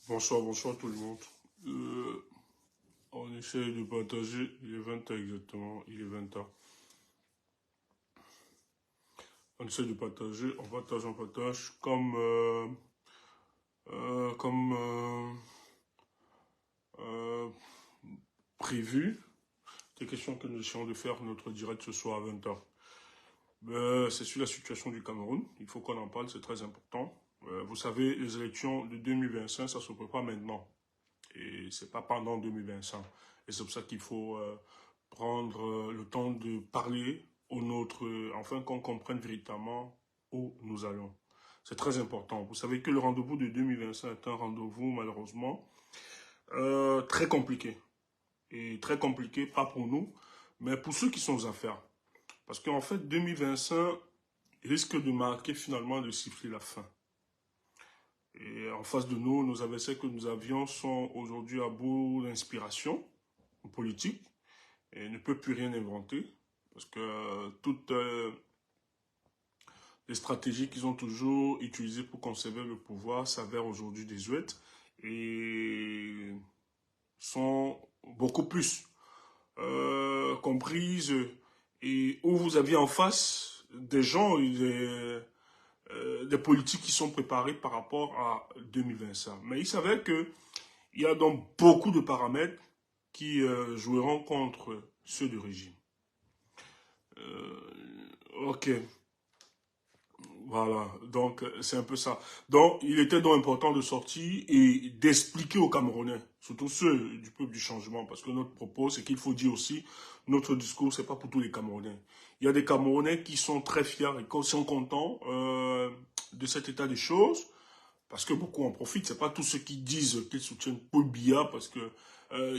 Bonsoir, bonsoir tout le monde. On essaie de partager, il est 20h exactement, il est 20h. On essaie de partager, on partage comme euh, prévu. Des questions que nous essayons de faire notre direct ce soir à 20h. C'est sur la situation du Cameroun, il faut qu'on en parle, c'est très important. Vous savez, les élections de 2025, ça se prépare maintenant. Et c'est pas pendant 2025. Et c'est pour ça qu'il faut prendre le temps de parler au nôtre, afin qu'on comprenne véritablement où nous allons. C'est très important. Vous savez que le rendez-vous de 2025 est un rendez-vous, malheureusement, très compliqué. Et très compliqué, pas pour nous, mais pour ceux qui sont aux affaires. Parce qu'en fait, 2025 risque de marquer finalement de siffler la fin. Et en face de nous, nos adversaires que nous avions sont aujourd'hui à bout d'inspiration politique et ne peut plus rien inventer parce que toutes les stratégies qu'ils ont toujours utilisées pour conserver le pouvoir s'avèrent aujourd'hui désuètes et sont beaucoup plus comprises et où vous aviez en face des gens, des politiques qui sont préparés par rapport à 2025. Mais il s'avère que il y a donc beaucoup de paramètres qui joueront contre ceux du régime. Ok, voilà, donc c'est un peu ça. Donc il était donc important de sortir et d'expliquer aux Camerounais, surtout ceux du peuple du changement, parce que notre propos, c'est qu'il faut dire aussi, notre discours, c'est pas pour tous les Camerounais. Il y a des Camerounais qui sont très fiers et qui sont contents de cet état des choses, parce que beaucoup en profitent. C'est pas tous ceux qui disent qu'ils soutiennent Paul Biya parce que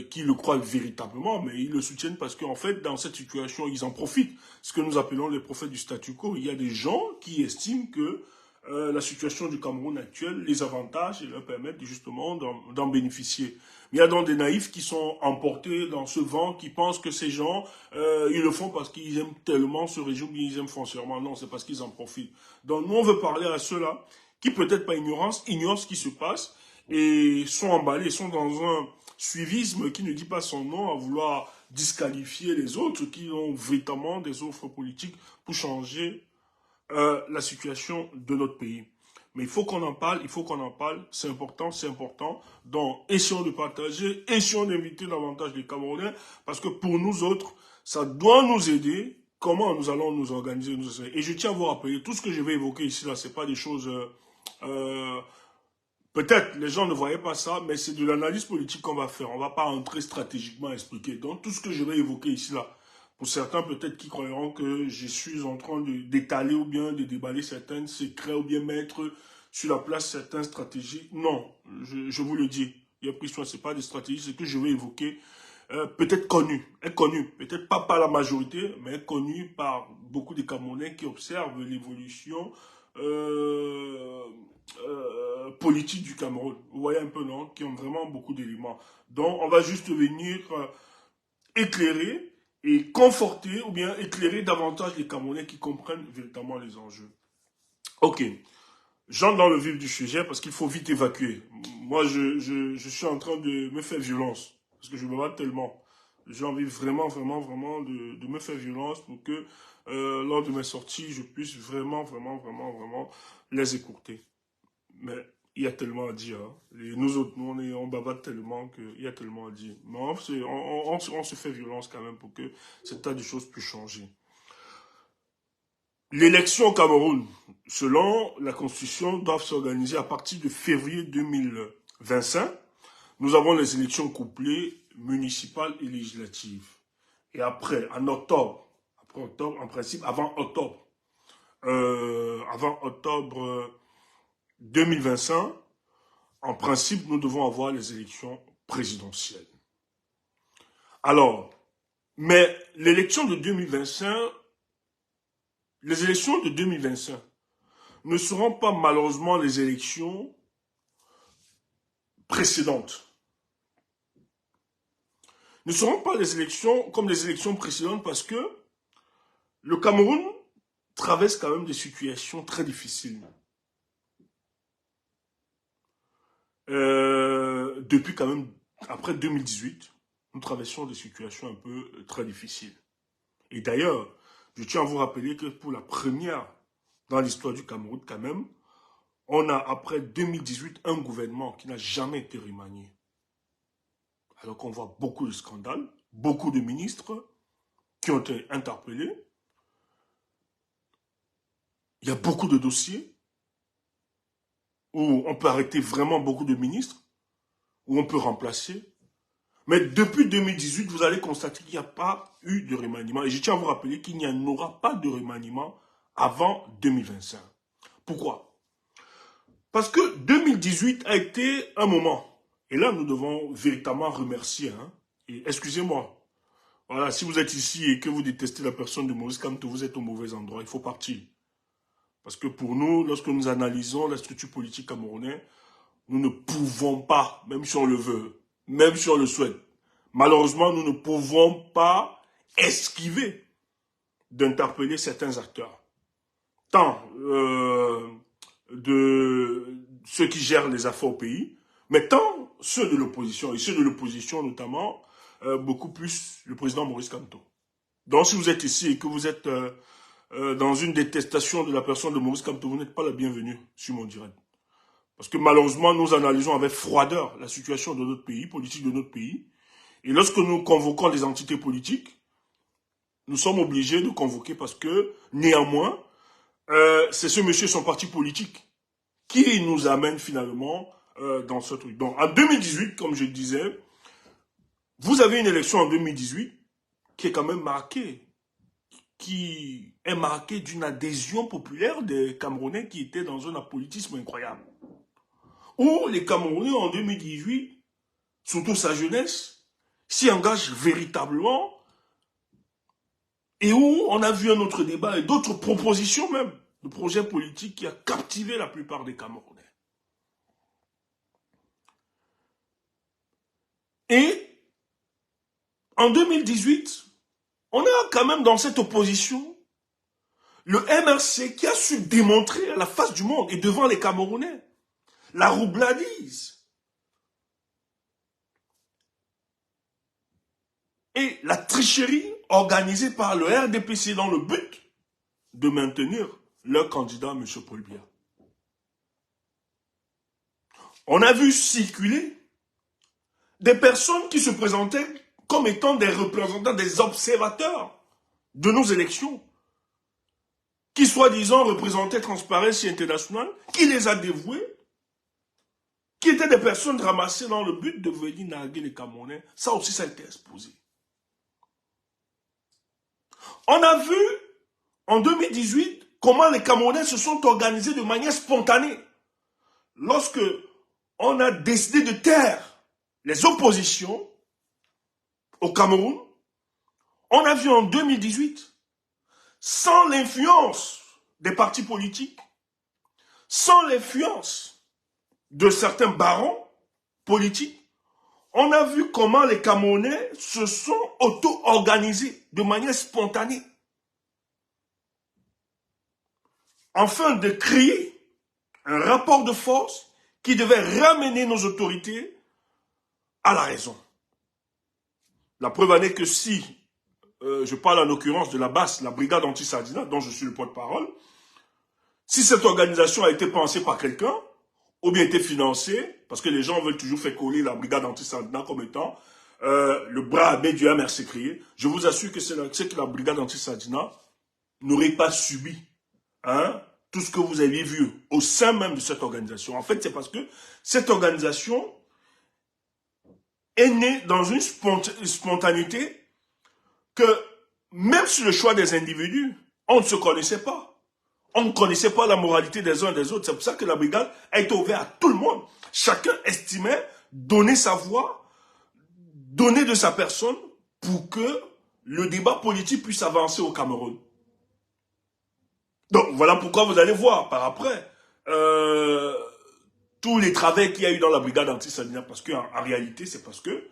qui le croient véritablement, mais ils le soutiennent parce qu'en fait, dans cette situation, ils en profitent. Ce que nous appelons les prophètes du statu quo. Il y a des gens qui estiment que la situation du Cameroun actuel les avantage et leur permettent justement d'en bénéficier. Mais il y a donc des naïfs qui sont emportés dans ce vent, qui pensent que ces gens, ils le font parce qu'ils aiment tellement ce régime, ils aiment foncièrement. Non, c'est parce qu'ils en profitent. Donc nous, on veut parler à ceux-là qui peut-être par ignorance ignorent ce qui se passe et sont emballés, sont dans un suivisme qui ne dit pas son nom, à vouloir disqualifier les autres qui ont véritablement des offres politiques pour changer la situation de notre pays. Mais il faut qu'on en parle, il faut qu'on en parle, c'est important, c'est important. Donc, essayons de partager, essayons d'inviter davantage les Camerounais, parce que pour nous autres, ça doit nous aider. Comment nous allons nous organiser. Et je tiens à vous rappeler, tout ce que je vais évoquer ici, là, c'est pas des choses euh, peut-être les gens ne voyaient pas ça, mais c'est de l'analyse politique qu'on va faire. On ne va pas entrer stratégiquement à expliquer. Donc tout ce que je vais évoquer ici là, pour certains peut-être qui croiront que je suis en train d'étaler ou bien de déballer certains secrets ou bien mettre sur la place certaines stratégies. Non, je vous le dis. Il y a pris soin, ce n'est pas des stratégies, c'est que je vais évoquer peut-être connu, peut-être pas par la majorité, mais connu par beaucoup de Camerounais qui observent l'évolution euh, politique du Cameroun. Vous voyez un peu, non? Qui ont vraiment beaucoup d'éléments. Donc, on va juste venir éclairer et conforter ou bien éclairer davantage les Camerounais qui comprennent véritablement les enjeux. Ok, j'entre dans le vif du sujet parce qu'il faut vite évacuer. Moi, je suis en train de me faire violence parce que je me bats tellement. J'ai envie vraiment, vraiment, vraiment de me faire violence pour que lors de mes sorties, je puisse vraiment, vraiment, vraiment, vraiment les écourter. Mais il y a tellement à dire. Hein. Et nous autres, on bavade tellement qu'il y a tellement à dire. Mais on se fait violence quand même pour que cet tas de choses puisse changer. L'élection au Cameroun, selon la Constitution, doit s'organiser à partir de février 2025. Nous avons les élections couplées municipales et législatives. Et après, après octobre, en principe, avant octobre 2025, en principe, nous devons avoir les élections présidentielles. Alors, mais l'élection de 2025, les élections de 2025 ne seront pas malheureusement les élections précédentes. Ne seront pas les élections comme les élections précédentes parce que le Cameroun traverse quand même des situations très difficiles. depuis quand même, après 2018, nous traversons des situations un peu très difficiles. Et d'ailleurs, je tiens à vous rappeler que pour la première dans l'histoire du Cameroun quand même, on a après 2018 un gouvernement qui n'a jamais été remanié. Alors qu'on voit beaucoup de scandales, beaucoup de ministres qui ont été interpellés. Il y a beaucoup de dossiers où on peut arrêter vraiment beaucoup de ministres, où on peut remplacer. Mais depuis 2018, vous allez constater qu'il n'y a pas eu de remaniement. Et je tiens à vous rappeler qu'il n'y en aura pas de remaniement avant 2025. Pourquoi? Parce que 2018 a été un moment. Et là, nous devons véritablement remercier. Et excusez-moi. Voilà, si vous êtes ici et que vous détestez la personne de Maurice Kamto, vous êtes au mauvais endroit. Il faut partir. Parce que pour nous, lorsque nous analysons la structure politique camerounaise, nous ne pouvons pas, même si on le veut, même si on le souhaite, malheureusement, nous ne pouvons pas esquiver d'interpeller certains acteurs. Tant de ceux qui gèrent les affaires au pays, mais tant ceux de l'opposition, et ceux de l'opposition notamment, beaucoup plus le président Maurice Kamto. Donc si vous êtes ici et que vous êtes dans une détestation de la personne de Maurice Kamto, vous n'êtes pas la bienvenue sur mon direct. Parce que malheureusement, nous analysons avec froideur la situation de notre pays, politique de notre pays. Et lorsque nous convoquons les entités politiques, nous sommes obligés de convoquer parce que, néanmoins, c'est ce monsieur, son parti politique, qui nous amène finalement dans ce truc. Donc, en 2018, comme je disais, vous avez une élection en 2018 qui est quand même marquée, d'une adhésion populaire des Camerounais qui étaient dans un apolitisme incroyable. Où les Camerounais en 2018, surtout sa jeunesse, s'y engagent véritablement et où on a vu un autre débat et d'autres propositions même de projets politiques qui a captivé la plupart des Camerounais. Et en 2018, on a quand même dans cette opposition le MRC qui a su démontrer à la face du monde et devant les Camerounais la roubladise et la tricherie organisée par le RDPC dans le but de maintenir leur candidat, M. Paul Biya. On a vu circuler des personnes qui se présentaient comme étant des représentants, des observateurs de nos élections, qui soi-disant représentaient Transparency International, qui les a dévoués, qui étaient des personnes ramassées dans le but de venir narguer les Camerounais. Ça aussi, ça a été exposé. On a vu en 2018 comment les Camerounais se sont organisés de manière spontanée. Lorsque on a décidé de taire les oppositions au Cameroun, on a vu en 2018, sans l'influence des partis politiques, sans l'influence de certains barons politiques, on a vu comment les Camerounais se sont auto-organisés de manière spontanée, afin de créer un rapport de force qui devait ramener nos autorités à la raison. La preuve en est que si, je parle en l'occurrence de la BAS, la brigade anti-Sardina, dont je suis le porte-parole, si cette organisation a été pensée par quelqu'un, ou bien été financée, parce que les gens veulent toujours faire coller la brigade anti-Sardina comme étant le bras armé du MRC créé, je vous assure que c'est que la brigade anti-Sardina n'aurait pas subi tout ce que vous aviez vu au sein même de cette organisation. En fait, c'est parce que cette organisation est née dans une spontanéité que même sur le choix des individus, on ne se connaissait pas. On ne connaissait pas la moralité des uns et des autres. C'est pour ça que la brigade a été ouverte à tout le monde. Chacun estimait donner sa voix, donner de sa personne pour que le débat politique puisse avancer au Cameroun. Donc voilà pourquoi vous allez voir par après tous les travers qu'il y a eu dans la brigade anti-Sardina. Parce qu'en réalité, c'est parce que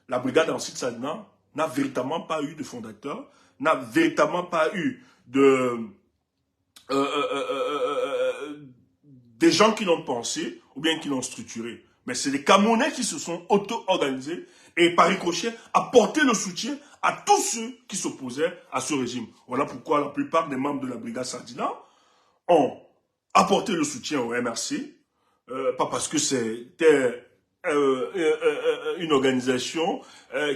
la brigade anti-Sardina n'a véritablement pas eu de fondateur, n'a véritablement pas eu de... des gens qui l'ont pensé ou bien qui l'ont structuré. Mais c'est les Camerounais qui se sont auto-organisés et par ricochet apporté le soutien à tous ceux qui s'opposaient à ce régime. Voilà pourquoi la plupart des membres de la brigade Sardina ont apporté le soutien au MRC, pas parce que c'était une organisation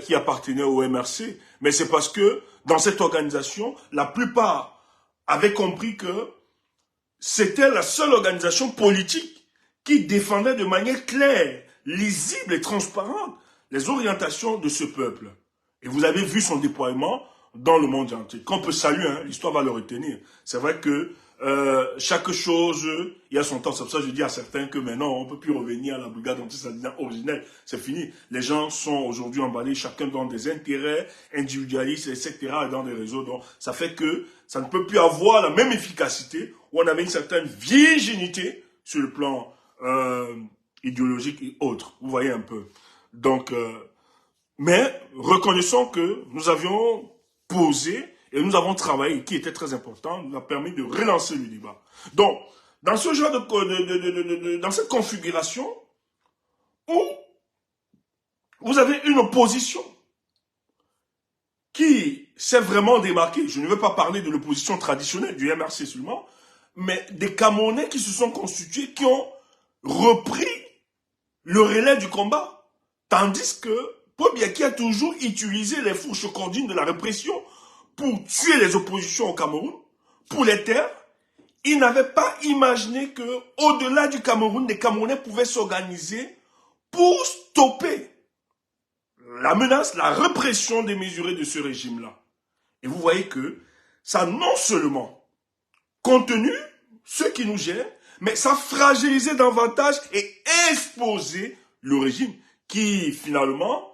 qui appartenait au MRC, mais c'est parce que dans cette organisation, la plupart avaient compris que c'était la seule organisation politique qui défendait de manière claire, lisible et transparente les orientations de ce peuple. Et vous avez vu son déploiement dans le monde entier. Qu'on peut saluer, hein, l'histoire va le retenir. C'est vrai que chaque chose, il y a son temps. C'est pour ça que je dis à certains que maintenant, on ne peut plus revenir à la brigade anti-sardinien originelle. C'est fini. Les gens sont aujourd'hui emballés, chacun dans des intérêts individualistes, etc., et dans des réseaux. Donc, ça fait que ça ne peut plus avoir la même efficacité où on avait une certaine virginité sur le plan idéologique et autres. Vous voyez un peu. Donc, mais reconnaissons que nous avions posé et nous avons travaillé, qui était très important, nous a permis de relancer le débat. Donc, dans ce genre dans cette configuration où vous avez une opposition qui s'est vraiment démarquée, je ne veux pas parler de l'opposition traditionnelle du MRC seulement, mais des Camerounais qui se sont constitués, qui ont repris le relais du combat, tandis que Paul Biya, qui a toujours utilisé les fourches cordines de la répression pour tuer les oppositions au Cameroun, pour les taire, il n'avait pas imaginé que, au-delà du Cameroun, les Camerounais pouvaient s'organiser pour stopper la menace, la répression démesurée de ce régime-là. Et vous voyez que ça non seulement contenu ceux qui nous gèrent, mais ça fragilisait davantage et exposé le régime qui, finalement,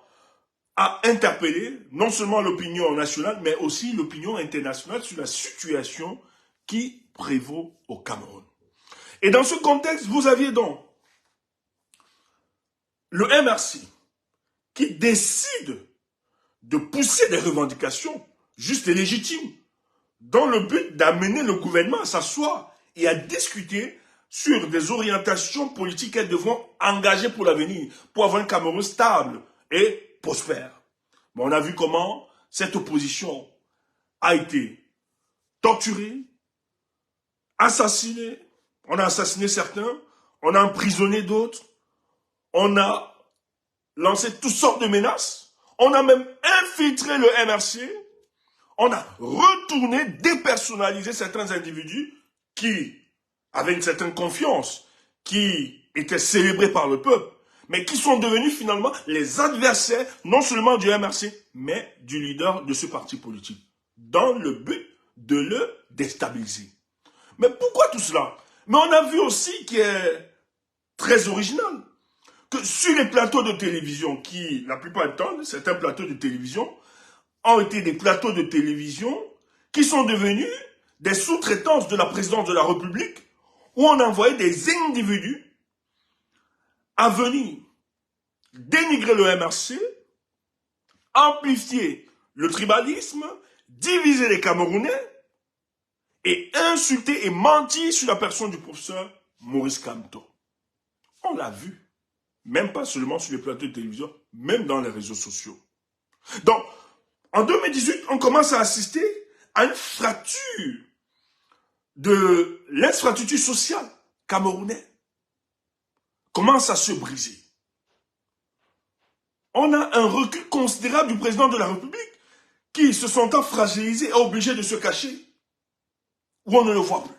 a interpellé non seulement l'opinion nationale, mais aussi l'opinion internationale sur la situation qui prévaut au Cameroun. Et dans ce contexte, vous aviez donc le MRC qui décide de pousser des revendications justes et légitimes dans le but d'amener le gouvernement à s'asseoir et à discuter sur des orientations politiques qu'elles devront engager pour l'avenir, pour avoir un Cameroun stable et prospère. Mais on a vu comment cette opposition a été torturée, assassinée. On a assassiné certains, on a emprisonné d'autres, on a lancé toutes sortes de menaces, on a même infiltré le MRC, on a retourné, dépersonnalisé certains individus qui avaient une certaine confiance, qui étaient célébrés par le peuple, mais qui sont devenus finalement les adversaires, non seulement du MRC, mais du leader de ce parti politique, dans le but de le déstabiliser. Mais pourquoi tout cela? Mais on a vu aussi, qui est très original, que sur les plateaux de télévision, qui, la plupart du temps, certains plateaux de télévision, ont été des plateaux de télévision qui sont devenus des sous-traitances de la présidence de la République, où on envoyait des individus à venir dénigrer le MRC, amplifier le tribalisme, diviser les Camerounais et insulter et mentir sur la personne du professeur Maurice Kamto. On l'a vu, même pas seulement sur les plateaux de télévision, même dans les réseaux sociaux. Donc, en 2018, on commence à assister à une fracture de l'infrastructure sociale camerounaise. Commence à se briser. On a un recul considérable du président de la République qui, se sentant fragilisé, est obligé de se cacher, où on ne le voit plus.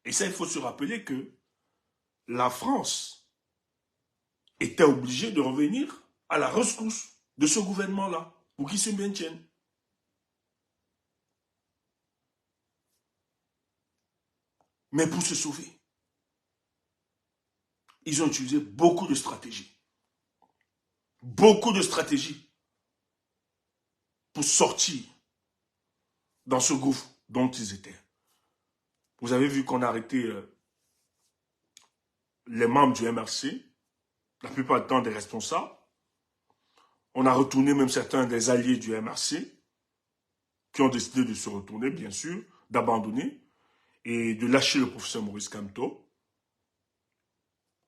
Et ça, il faut se rappeler que la France était obligée de revenir à la rescousse de ce gouvernement-là, pour qu'il se maintienne. Mais pour se sauver, ils ont utilisé beaucoup de stratégies. Beaucoup de stratégies pour sortir dans ce gouffre dont ils étaient. Vous avez vu qu'on a arrêté les membres du MRC, la plupart du temps des responsables. On a retourné même certains des alliés du MRC qui ont décidé de se retourner, bien sûr, d'abandonner et de lâcher le professeur Maurice Kamto.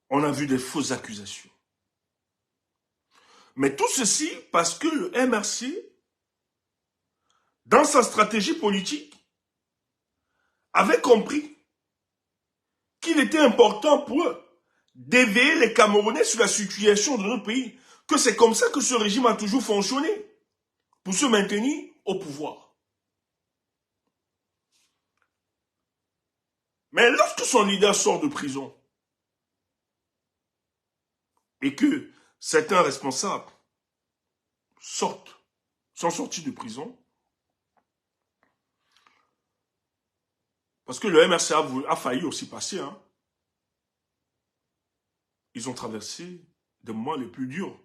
On a vu des fausses accusations. Mais tout ceci parce que le MRC, dans sa stratégie politique, avait compris qu'il était important pour eux d'éveiller les Camerounais sur la situation de notre pays, que c'est comme ça que ce régime a toujours fonctionné, pour se maintenir au pouvoir. Mais lorsque son leader sort de prison, et que certains responsables sont sortis de prison, parce que le MRC a failli aussi passer, hein. Ils ont traversé des moments les plus durs,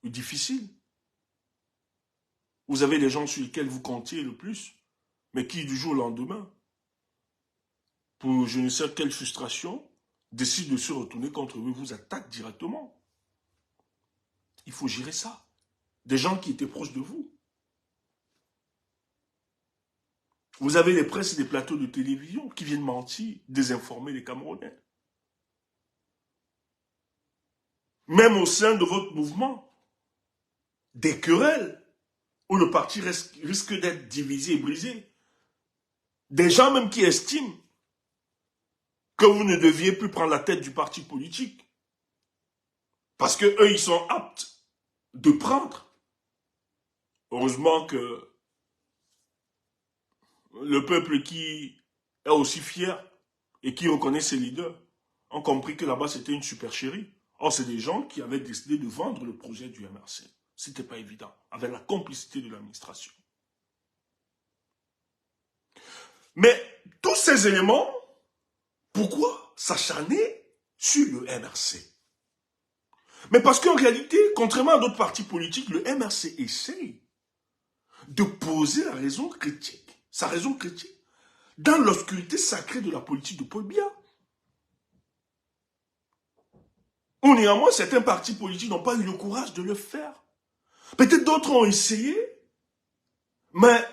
les difficiles. Vous avez des gens sur lesquels vous comptiez le plus, mais qui du jour au lendemain, pour je ne sais quelle frustration, décident de se retourner contre vous, vous attaquent directement. Il faut gérer ça. Des gens qui étaient proches de vous. Vous avez les presses et des plateaux de télévision qui viennent mentir, désinformer les Camerounais. Même au sein de votre mouvement, des querelles où le parti risque d'être divisé et brisé. Des gens même qui estiment que vous ne deviez plus prendre la tête du parti politique. Parce que eux, ils sont aptes de prendre. Heureusement que le peuple qui est aussi fier et qui reconnaît ses leaders ont compris que là-bas, c'était une supercherie. Or, c'est des gens qui avaient décidé de vendre le projet du MRC. C'était pas évident, avec la complicité de l'administration. Mais tous ces éléments, pourquoi s'acharner sur le MRC? Mais parce qu'en réalité, contrairement à d'autres partis politiques, le MRC essaye de poser la raison critique, sa raison critique, dans l'obscurité sacrée de la politique de Paul Biya. Ou néanmoins, certains partis politiques n'ont pas eu le courage de le faire. Peut-être d'autres ont essayé, mais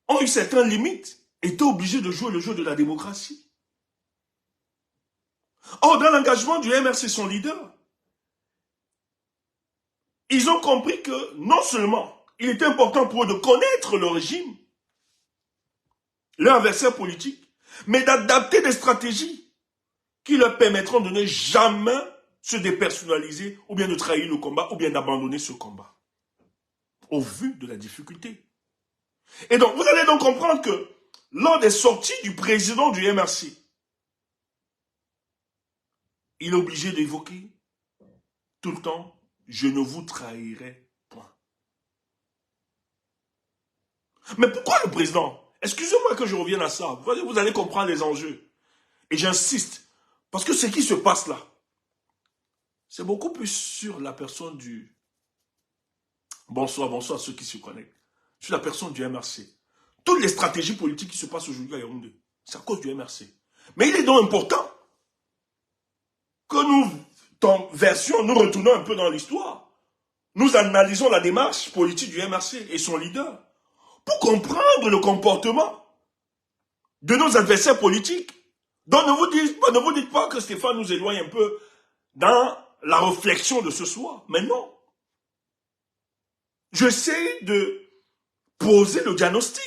ont eu certaines limites, étaient obligés de jouer le jeu de la démocratie. Or, dans l'engagement du MRC, son leader, ils ont compris que non seulement il était important pour eux de connaître le régime, leur adversaire politique, mais d'adapter des stratégies qui leur permettront de ne jamais se dépersonnaliser ou bien de trahir le combat ou bien d'abandonner ce combat au vu de la difficulté. Et donc, vous allez donc comprendre que lors des sorties du président du MRC, il est obligé d'évoquer tout le temps « je ne vous trahirai point ». Mais pourquoi le président? Excusez-moi que je revienne à ça. Vous allez comprendre les enjeux. Et j'insiste, parce que ce qui se passe là, c'est beaucoup plus sur la personne du... Bonsoir à ceux qui se connectent. Sur la personne du MRC. Toutes les stratégies politiques qui se passent aujourd'hui à Yaoundé, c'est à cause du MRC. Mais il est donc important que nous retournons un peu dans l'histoire. Nous analysons la démarche politique du MRC et son leader pour comprendre le comportement de nos adversaires politiques. Donc ne vous dites pas que Stéphane nous éloigne un peu dans la réflexion de ce soir. Mais non. J'essaie de poser le diagnostic.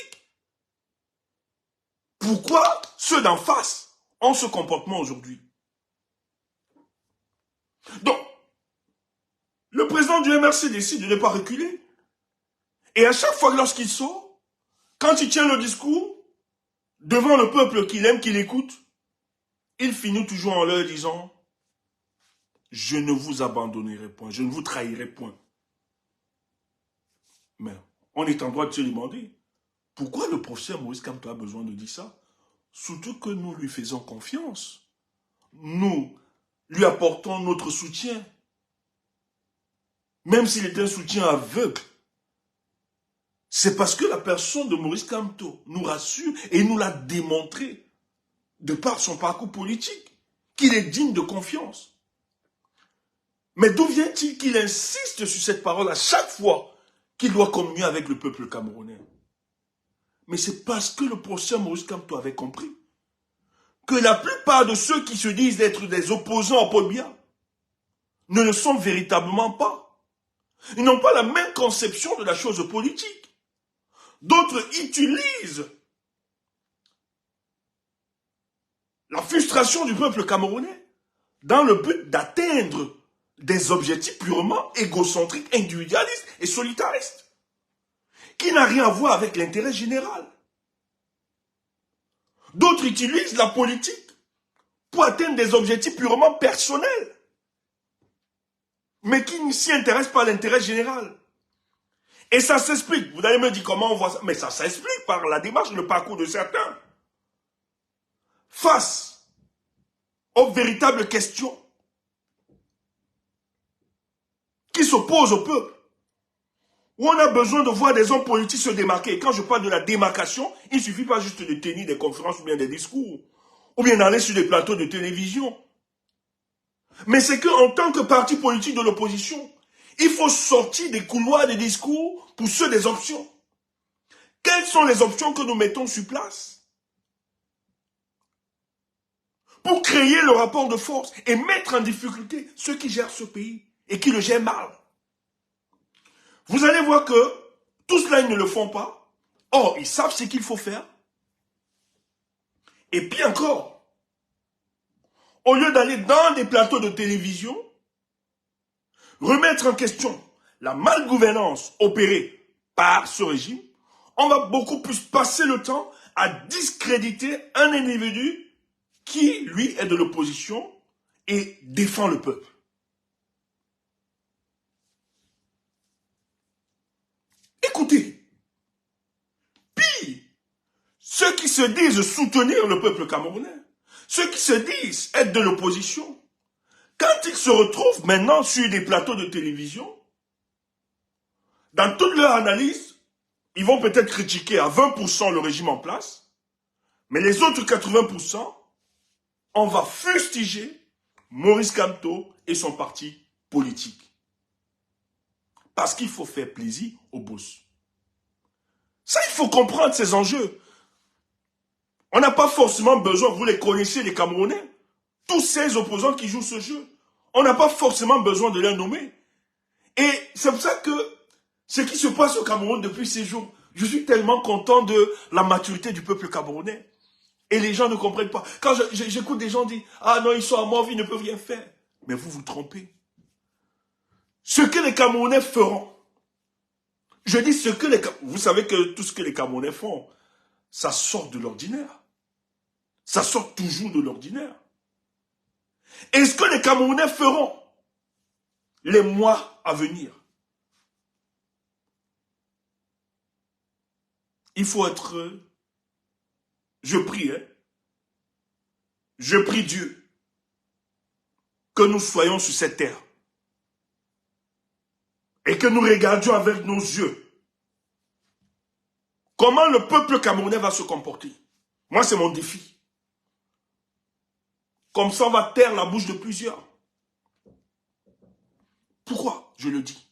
Pourquoi ceux d'en face ont ce comportement aujourd'hui? Donc, le président du MRC décide de ne pas reculer. Et à chaque fois lorsqu'il sort, quand il tient le discours, devant le peuple qu'il aime, qu'il écoute, il finit toujours en leur disant « Je ne vous abandonnerai point, je ne vous trahirai point ». Mais on est en droit de se demander pourquoi le professeur Maurice Kamto a besoin de dire ça? Surtout que nous lui faisons confiance. Nous lui apportons notre soutien. Même s'il est un soutien aveugle. C'est parce que la personne de Maurice Kamto nous rassure et nous l'a démontré, de par son parcours politique, qu'il est digne de confiance. Mais d'où vient-il qu'il insiste sur cette parole à chaque fois qu'il doit communier avec le peuple camerounais? Mais c'est parce que le professeur Maurice Kamto avait compris que la plupart de ceux qui se disent être des opposants au Paul Biya ne le sont véritablement pas. Ils n'ont pas la même conception de la chose politique. D'autres utilisent la frustration du peuple camerounais dans le but d'atteindre des objectifs purement égocentriques, individualistes et solitaristes, qui n'a rien à voir avec l'intérêt général. D'autres utilisent la politique pour atteindre des objectifs purement personnels, mais qui ne s'y intéressent pas à l'intérêt général. Et ça s'explique. Vous allez me dire comment on voit ça. Mais ça s'explique par la démarche, le parcours de certains. Face aux véritables questions qui s'opposent au peuple, où on a besoin de voir des hommes politiques se démarquer. Et quand je parle de la démarcation, il ne suffit pas juste de tenir des conférences ou bien des discours, ou bien d'aller sur des plateaux de télévision. Mais c'est qu'en tant que parti politique de l'opposition, il faut sortir des couloirs des discours pour ceux des options. Quelles sont les options que nous mettons sur place pour créer le rapport de force et mettre en difficulté ceux qui gèrent ce pays et qui le gèrent mal? Vous allez voir que tout cela, ils ne le font pas. Or, ils savent ce qu'il faut faire. Et puis encore, au lieu d'aller dans des plateaux de télévision, remettre en question la malgouvernance opérée par ce régime, on va beaucoup plus passer le temps à discréditer un individu qui, lui, est de l'opposition et défend le peuple. Écoutez, pire, ceux qui se disent soutenir le peuple camerounais, ceux qui se disent être de l'opposition, quand ils se retrouvent maintenant sur des plateaux de télévision, dans toute leur analyse, ils vont peut-être critiquer à 20% le régime en place, mais les autres 80%, on va fustiger Maurice Kamto et son parti politique. Parce qu'il faut faire plaisir aux boss. Ça, il faut comprendre ces enjeux. On n'a pas forcément besoin, vous les connaissez, les Camerounais, tous ces opposants qui jouent ce jeu. On n'a pas forcément besoin de les nommer. Et c'est pour ça que ce qui se passe au Cameroun depuis ces jours, je suis tellement content de la maturité du peuple camerounais. Et les gens ne comprennent pas. Quand j'écoute des gens dire, ah non, ils sont à mort, ils ne peuvent rien faire. Mais vous vous trompez. Ce que les Camerounais feront, je dis ce que les... Vous savez que tout ce que les Camerounais font, ça sort de l'ordinaire. Ça sort toujours de l'ordinaire. Et ce que les Camerounais feront les mois à venir, il faut être... Je prie, hein. Je prie Dieu que nous soyons sur cette terre et que nous regardions avec nos yeux comment le peuple camerounais va se comporter. Moi, c'est mon défi. Comme ça, on va taire la bouche de plusieurs. Pourquoi je le dis?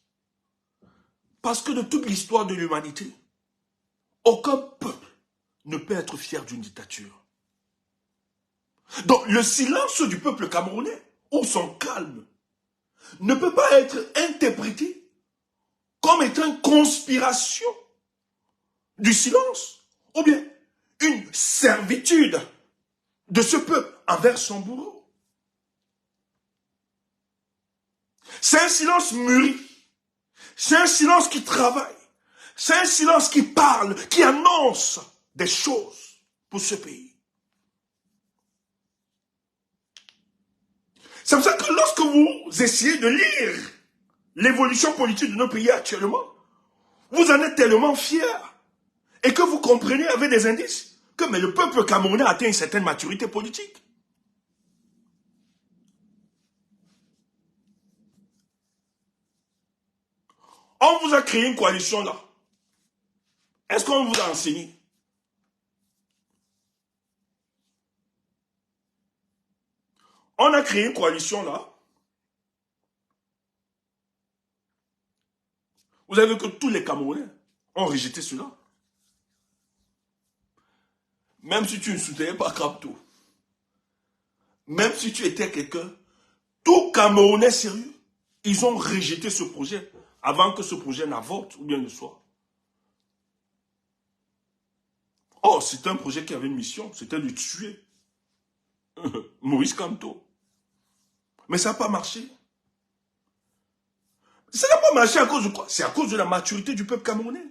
Parce que de toute l'histoire de l'humanité, aucun peuple ne peut être fier d'une dictature. Donc, le silence du peuple camerounais, ou son calme, ne peut pas être interprété comme étant une conspiration du silence, ou bien une servitude de ce peuple envers son bourreau. C'est un silence mûri, c'est un silence qui travaille, c'est un silence qui parle, qui annonce des choses pour ce pays. C'est pour ça que lorsque vous essayez de lire l'évolution politique de nos pays actuellement, vous en êtes tellement fiers et que vous comprenez avec des indices que mais le peuple camerounais a atteint une certaine maturité politique. On vous a créé une coalition là. Est-ce qu'on vous a enseigné? On a créé une coalition là. Vous avez vu que tous les Camerounais ont rejeté cela. Même si tu ne soutenais pas Kamto. même si tu étais quelqu'un, tout Camerounais sérieux, ils ont rejeté ce projet avant que ce projet n'avorte ou bien ne soit. Oh, c'était un projet qui avait une mission, c'était de tuer Maurice Kamto. Mais ça n'a pas marché. Ça n'a pas marché à cause de quoi? C'est à cause de la maturité du peuple camerounais.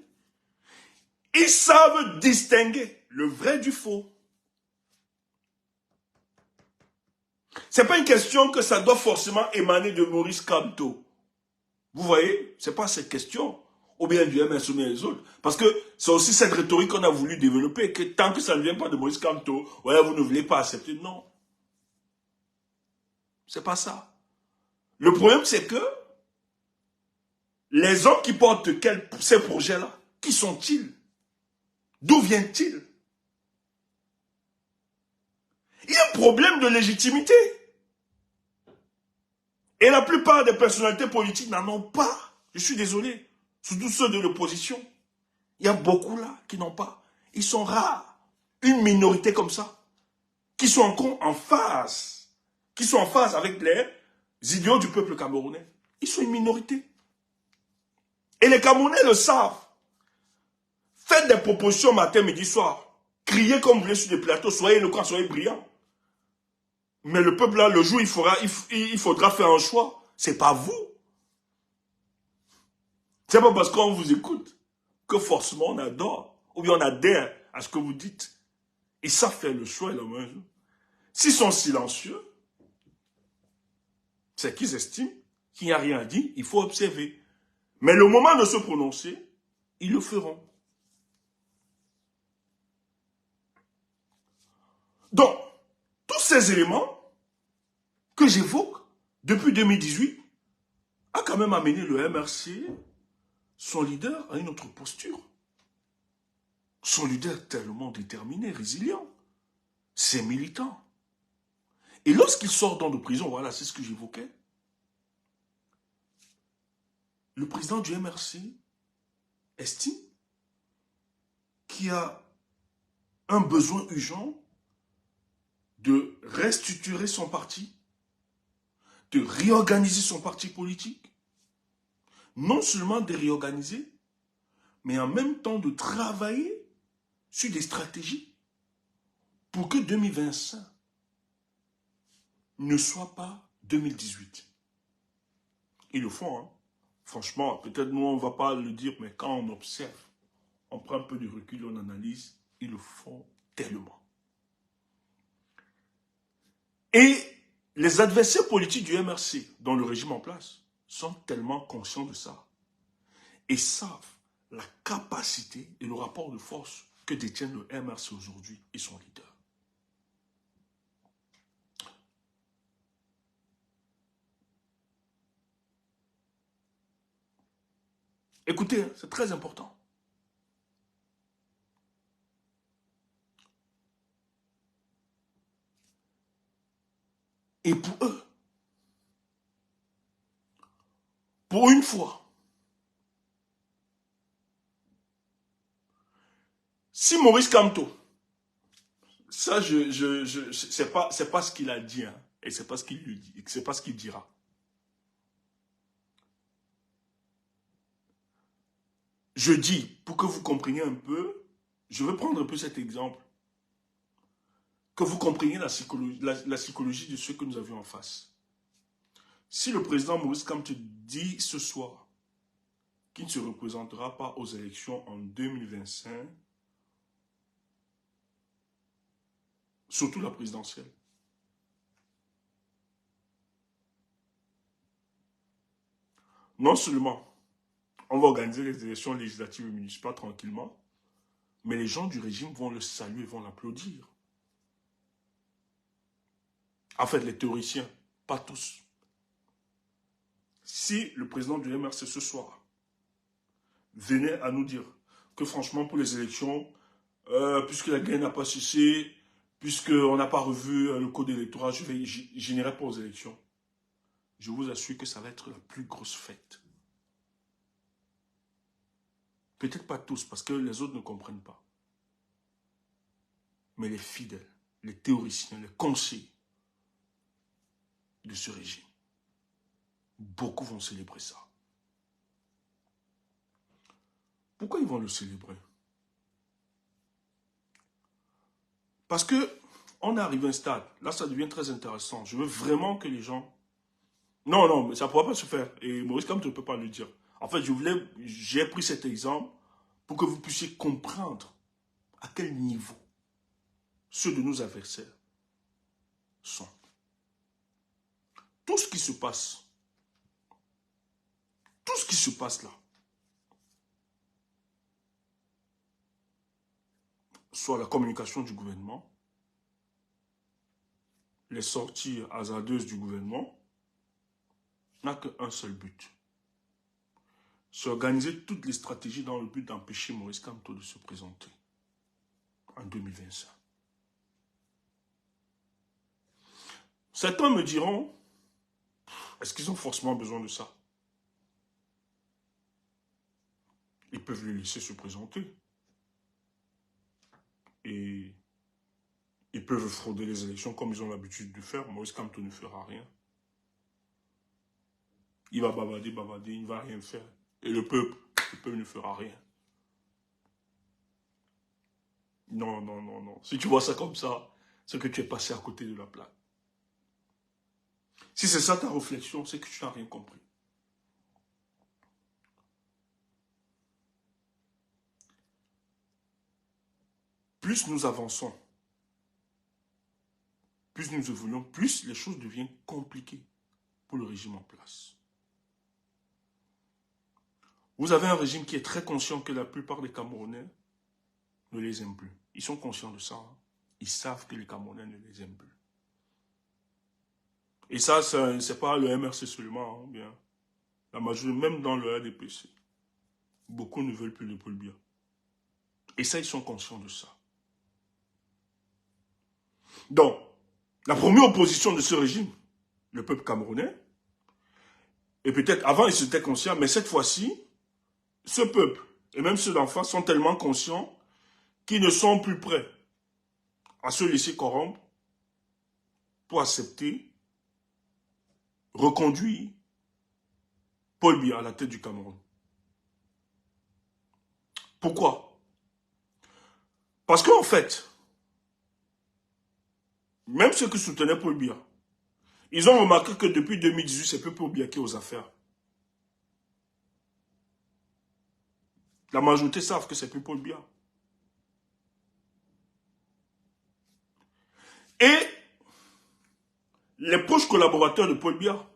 Ils savent distinguer le vrai du faux. C'est pas une question que ça doit forcément émaner de Maurice Kamto. Vous voyez, c'est pas cette question. Ou bien du MS ou bien les autres. Parce que c'est aussi cette rhétorique qu'on a voulu développer, que tant que ça ne vient pas de Maurice Kamto, ouais, vous ne voulez pas accepter. Non. C'est pas ça. Le problème, c'est que les hommes qui portent ces projets-là, qui sont-ils? D'où viennent-ils? Il y a un problème de légitimité. Et la plupart des personnalités politiques n'en ont pas. Je suis désolé. Surtout ceux de l'opposition. Il y a beaucoup là qui n'ont pas. Ils sont rares. Une minorité comme ça. Qui sont encore en phase. Qui sont en phase avec les idéaux du peuple camerounais. Ils sont une minorité. Et les Camerounais le savent. Faites des propositions matin, midi, soir. Criez comme vous voulez sur des plateaux. Soyez éloquents, soyez brillants. Mais le peuple là, le jour il faudra faire un choix. C'est pas vous. C'est pas parce qu'on vous écoute que forcément on adore. Ou bien on adhère à ce que vous dites. Ils savent faire le choix et la mesure. S'ils sont silencieux, c'est qu'ils estiment qu'il n'y a rien à dire, il faut observer. Mais le moment de se prononcer, ils le feront. Donc, tous ces éléments que j'évoque depuis 2018 a quand même amené le MRC, son leader, à une autre posture. Son leader tellement déterminé, résilient, ses militants. Et lorsqu'il sort de prison, voilà, c'est ce que j'évoquais, le président du MRC estime qu'il y a un besoin urgent de restructurer son parti, de réorganiser son parti politique, non seulement de réorganiser, mais en même temps de travailler sur des stratégies pour que 2025 ne soit pas 2018. Ils le font, hein. Franchement, peut-être nous on ne va pas le dire, mais quand on observe, on prend un peu de recul, on analyse, ils le font tellement. Et les adversaires politiques du MRC, dans le régime en place, sont tellement conscients de ça et savent la capacité et le rapport de force que détient le MRC aujourd'hui et son leader. Écoutez, hein, c'est très important. Et pour eux, pour une fois, si Maurice Kamto, ça c'est pas ce qu'il a dit, hein, et c'est pas ce qu'il lui dit, c'est pas ce qu'il dira. Je dis, pour que vous compreniez un peu, je vais prendre un peu cet exemple, que vous compreniez la psychologie de ceux que nous avions en face. Si le président Maurice Kamto dit ce soir qu'il ne se représentera pas aux élections en 2025, surtout la présidentielle, non seulement on va organiser les élections législatives et municipales tranquillement, mais les gens du régime vont le saluer, vont l'applaudir. En fait, les théoriciens, pas tous. Si le président du MRC ce soir venait à nous dire que franchement pour les élections, puisque la guerre n'a pas cessé, puisqu'on n'a pas revu le code électoral, je n'irai pas aux élections. Je vous assure que ça va être la plus grosse fête. Peut-être pas tous, parce que les autres ne comprennent pas. Mais les fidèles, les théoriciens, les conseillers, de ce régime. Beaucoup vont célébrer ça. Pourquoi ils vont le célébrer? Parce que on est arrivé à un stade. Là, ça devient très intéressant. Je veux vraiment que les gens... Non, non, mais ça ne pourra pas se faire. Et Maurice Kamto ne peut pas le dire. En fait, j'ai pris cet exemple pour que vous puissiez comprendre à quel niveau ceux de nos adversaires sont. Tout ce qui se passe là, soit la communication du gouvernement, les sorties hasardeuses du gouvernement, n'a qu'un seul but. C'est organiser toutes les stratégies dans le but d'empêcher Maurice Kamto de se présenter en 2025. Certains me diront, est-ce qu'ils ont forcément besoin de ça? Ils peuvent le laisser se présenter. Et ils peuvent frauder les élections comme ils ont l'habitude de faire. Maurice Kamto ne fera rien. Il va bavarder, il ne va rien faire. Et le peuple ne fera rien. Non, non, non, non. Si tu vois ça comme ça, c'est que tu es passé à côté de la plaque. Si c'est ça ta réflexion, c'est que tu n'as rien compris. Plus nous avançons, plus nous évoluons, plus les choses deviennent compliquées pour le régime en place. Vous avez un régime qui est très conscient que la plupart des Camerounais ne les aiment plus. Ils sont conscients de ça. Hein. Ils savent que les Camerounais ne les aiment plus. Et ça, c'est pas le MRC seulement, hein, bien. La majorité, même dans le RDPC, beaucoup ne veulent plus de Paul Biya. Et ça, ils sont conscients de ça. Donc, la première opposition de ce régime, le peuple camerounais, et peut-être avant, ils étaient conscients, mais cette fois-ci, ce peuple, et même ceux d'en face, sont tellement conscients qu'ils ne sont plus prêts à se laisser corrompre pour accepter, reconduire Paul Biya à la tête du Cameroun. Pourquoi? Parce qu'en fait, même ceux qui soutenaient Paul Biya, ils ont remarqué que depuis 2018, c'est plus Paul Biya qui est aux affaires. La majorité savent que c'est plus Paul Biya. Et les proches collaborateurs de Paul Biya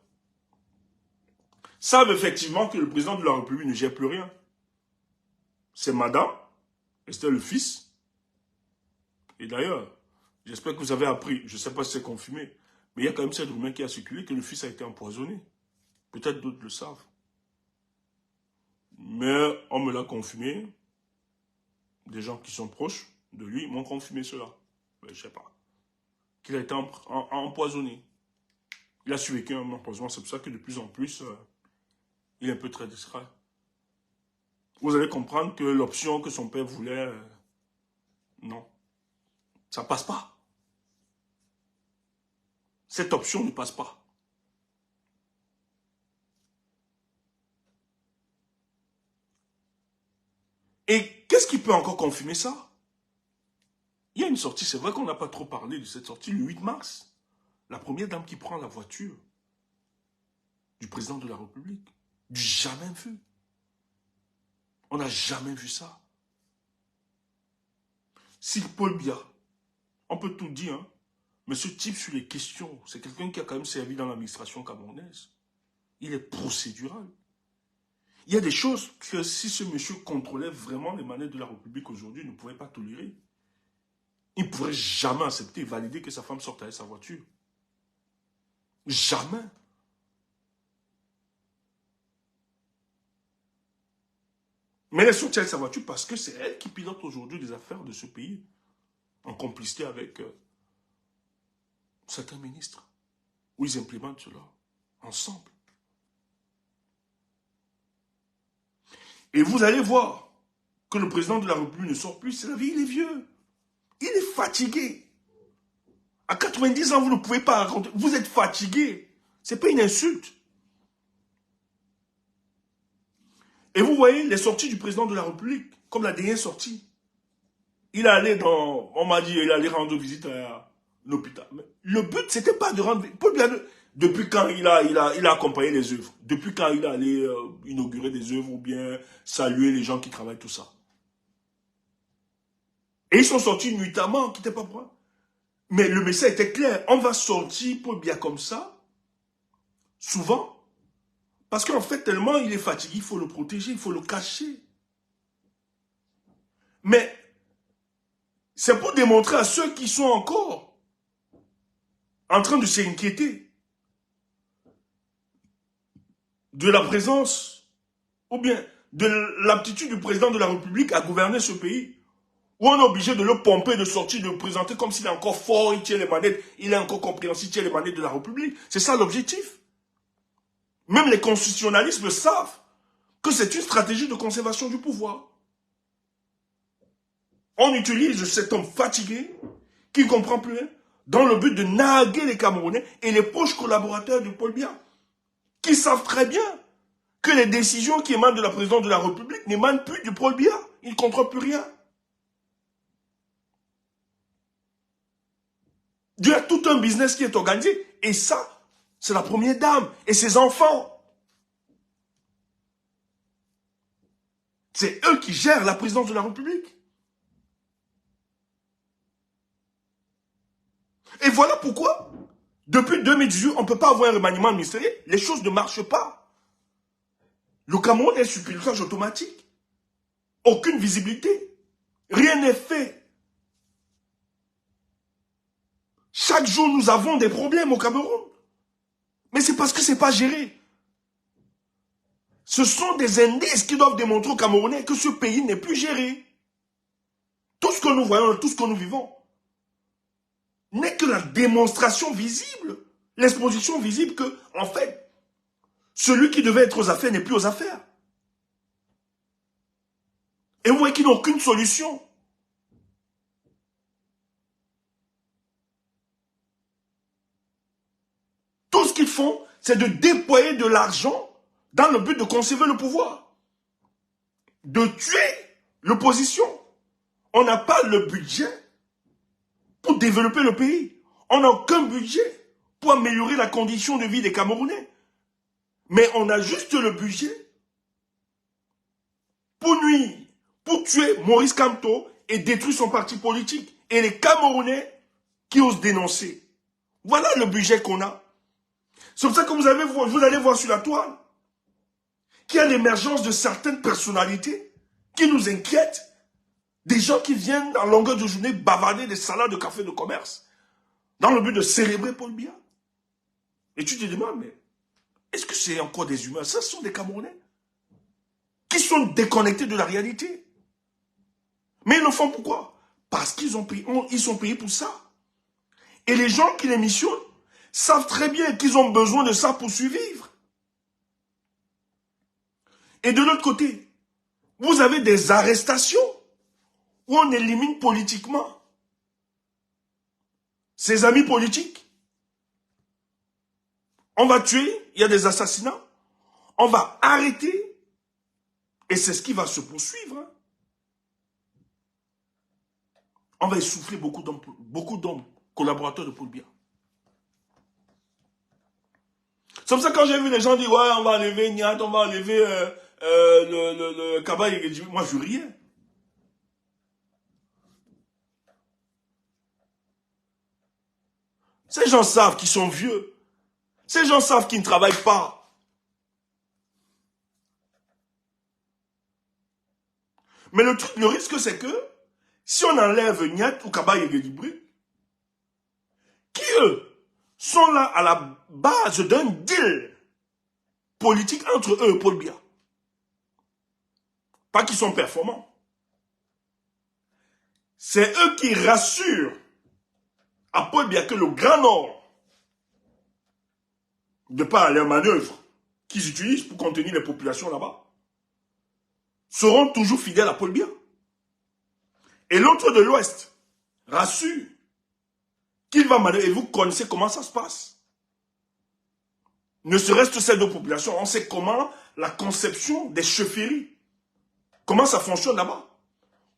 savent effectivement que le président de la République ne gère plus rien. C'est madame, et c'était le fils. Et d'ailleurs, j'espère que vous avez appris, je ne sais pas si c'est confirmé, mais il y a quand même cette rumeur qui a circulé que le fils a été empoisonné. Peut-être d'autres le savent. Mais on me l'a confirmé. Des gens qui sont proches de lui m'ont confirmé cela. Mais je ne sais pas. Qu'il a été empoisonné. Il a survécu à un empoisonnement. C'est pour ça que de plus en plus, il est un peu très discret. Vous allez comprendre que l'option que son père voulait, non. Ça ne passe pas. Cette option ne passe pas. Et qu'est-ce qui peut encore confirmer ça? Il y a une sortie, c'est vrai qu'on n'a pas trop parlé de cette sortie, le 8 mars. La première dame qui prend la voiture du président de la République. Du jamais vu. On n'a jamais vu ça. Si Paul Biya, on peut tout dire, hein, mais ce type sur les questions, c'est quelqu'un qui a quand même servi dans l'administration camerounaise. Il est procédural. Il y a des choses que si ce monsieur contrôlait vraiment les manettes de la République aujourd'hui, il ne pouvait pas tolérer. Il ne pourrait jamais accepter, valider que sa femme sorte avec sa voiture. Jamais. Mais elle est sortie avec sa voiture parce que c'est elle qui pilote aujourd'hui les affaires de ce pays, en complicité avec certains ministres, où ils implémentent cela ensemble. Et vous allez voir que le président de la République ne sort plus, c'est la vie, il est vieux. Il est fatigué. À 90 ans, vous ne pouvez pas raconter. Vous êtes fatigué. Ce n'est pas une insulte. Et vous voyez les sorties du président de la République, comme la dernière sortie. Il allait dans, on m'a dit, il allait rendre visite à l'hôpital. Le but, c'était pas de rendre visite. Depuis quand il a accompagné les œuvres, depuis quand il a allé inaugurer des œuvres ou bien saluer les gens qui travaillent, tout ça. Et ils sont sortis nuitamment, qui n'étaient pas prêts. Mais le message était clair, on va sortir Paul Biya comme ça, souvent, parce qu'en fait, tellement il est fatigué, il faut le protéger, il faut le cacher. Mais c'est pour démontrer à ceux qui sont encore en train de s'inquiéter de la présence ou bien de l'aptitude du président de la République à gouverner ce pays, où on est obligé de le pomper, de sortir, de le présenter comme s'il est encore fort, il tient les manettes, il est encore compréhensif, il tient les manettes de la République. C'est ça l'objectif. Même les constitutionnalistes savent que c'est une stratégie de conservation du pouvoir. On utilise cet homme fatigué, qui ne comprend plus rien, dans le but de narguer les Camerounais et les proches collaborateurs de Paul Biya, qui savent très bien que les décisions qui émanent de la présidence de la République n'émanent plus du Paul Biya. Ils ne comprennent plus rien. Il y a tout un business qui est organisé. Et ça, c'est la première dame et ses enfants. C'est eux qui gèrent la présidence de la République. Et voilà pourquoi, depuis 2018, on ne peut pas avoir un remaniement ministériel. Les choses ne marchent pas. Le Cameroun est sur pilotage automatique. Aucune visibilité. Rien n'est fait. Chaque jour, nous avons des problèmes au Cameroun. Mais c'est parce que ce n'est pas géré. Ce sont des indices qui doivent démontrer aux Camerounais que ce pays n'est plus géré. Tout ce que nous voyons, tout ce que nous vivons, n'est que la démonstration visible, l'exposition visible que, en fait, celui qui devait être aux affaires n'est plus aux affaires. Et vous voyez qu'ils n'ont aucune solution. Tout ce qu'ils font, c'est de déployer de l'argent dans le but de conserver le pouvoir, de tuer l'opposition. On n'a pas le budget pour développer le pays. On n'a aucun budget pour améliorer la condition de vie des Camerounais. Mais on a juste le budget pour nuire, pour tuer Maurice Kamto et détruire son parti politique. Et les Camerounais qui osent dénoncer. Voilà le budget qu'on a. C'est pour ça que vous allez voir sur la toile qu'il y a l'émergence de certaines personnalités qui nous inquiètent. Des gens qui viennent en longueur de journée bavarder des salades de café de commerce dans le but de célébrer Paul Biya. Et tu te demandes, mais est-ce que c'est encore des humains? Ça, ce sont des Camerounais qui sont déconnectés de la réalité. Mais ils le font pourquoi? Parce qu'ils sont payés pour ça. Et les gens qui les missionnent savent très bien qu'ils ont besoin de ça pour survivre. Et de l'autre côté, vous avez des arrestations où on élimine politiquement ses amis politiques. On va tuer, il y a des assassinats, on va arrêter, et c'est ce qui va se poursuivre. On va essouffler beaucoup d'hommes collaborateurs de Paul Biya. C'est comme ça quand j'ai vu les gens dire, ouais, on va enlever Niat, on va enlever le Kaba Yegeji. Moi, je riais. Ces gens savent qu'ils sont vieux. Ces gens savent qu'ils ne travaillent pas. Mais le risque, c'est que si on enlève Niat ou Kaba Yegeji, qui eux sont là à la base d'un deal politique entre eux et Paul Biya. Pas qu'ils sont performants. C'est eux qui rassurent à Paul Biya que le Grand Nord, de par leurs manœuvres qu'ils utilisent pour contenir les populations là-bas, seront toujours fidèles à Paul Biya. Et l'autre de l'Ouest rassure qu'il va manœuvrer. Et vous connaissez comment ça se passe. Ne serait-ce que ces deux populations, on sait comment la conception des chefferies, comment ça fonctionne là-bas.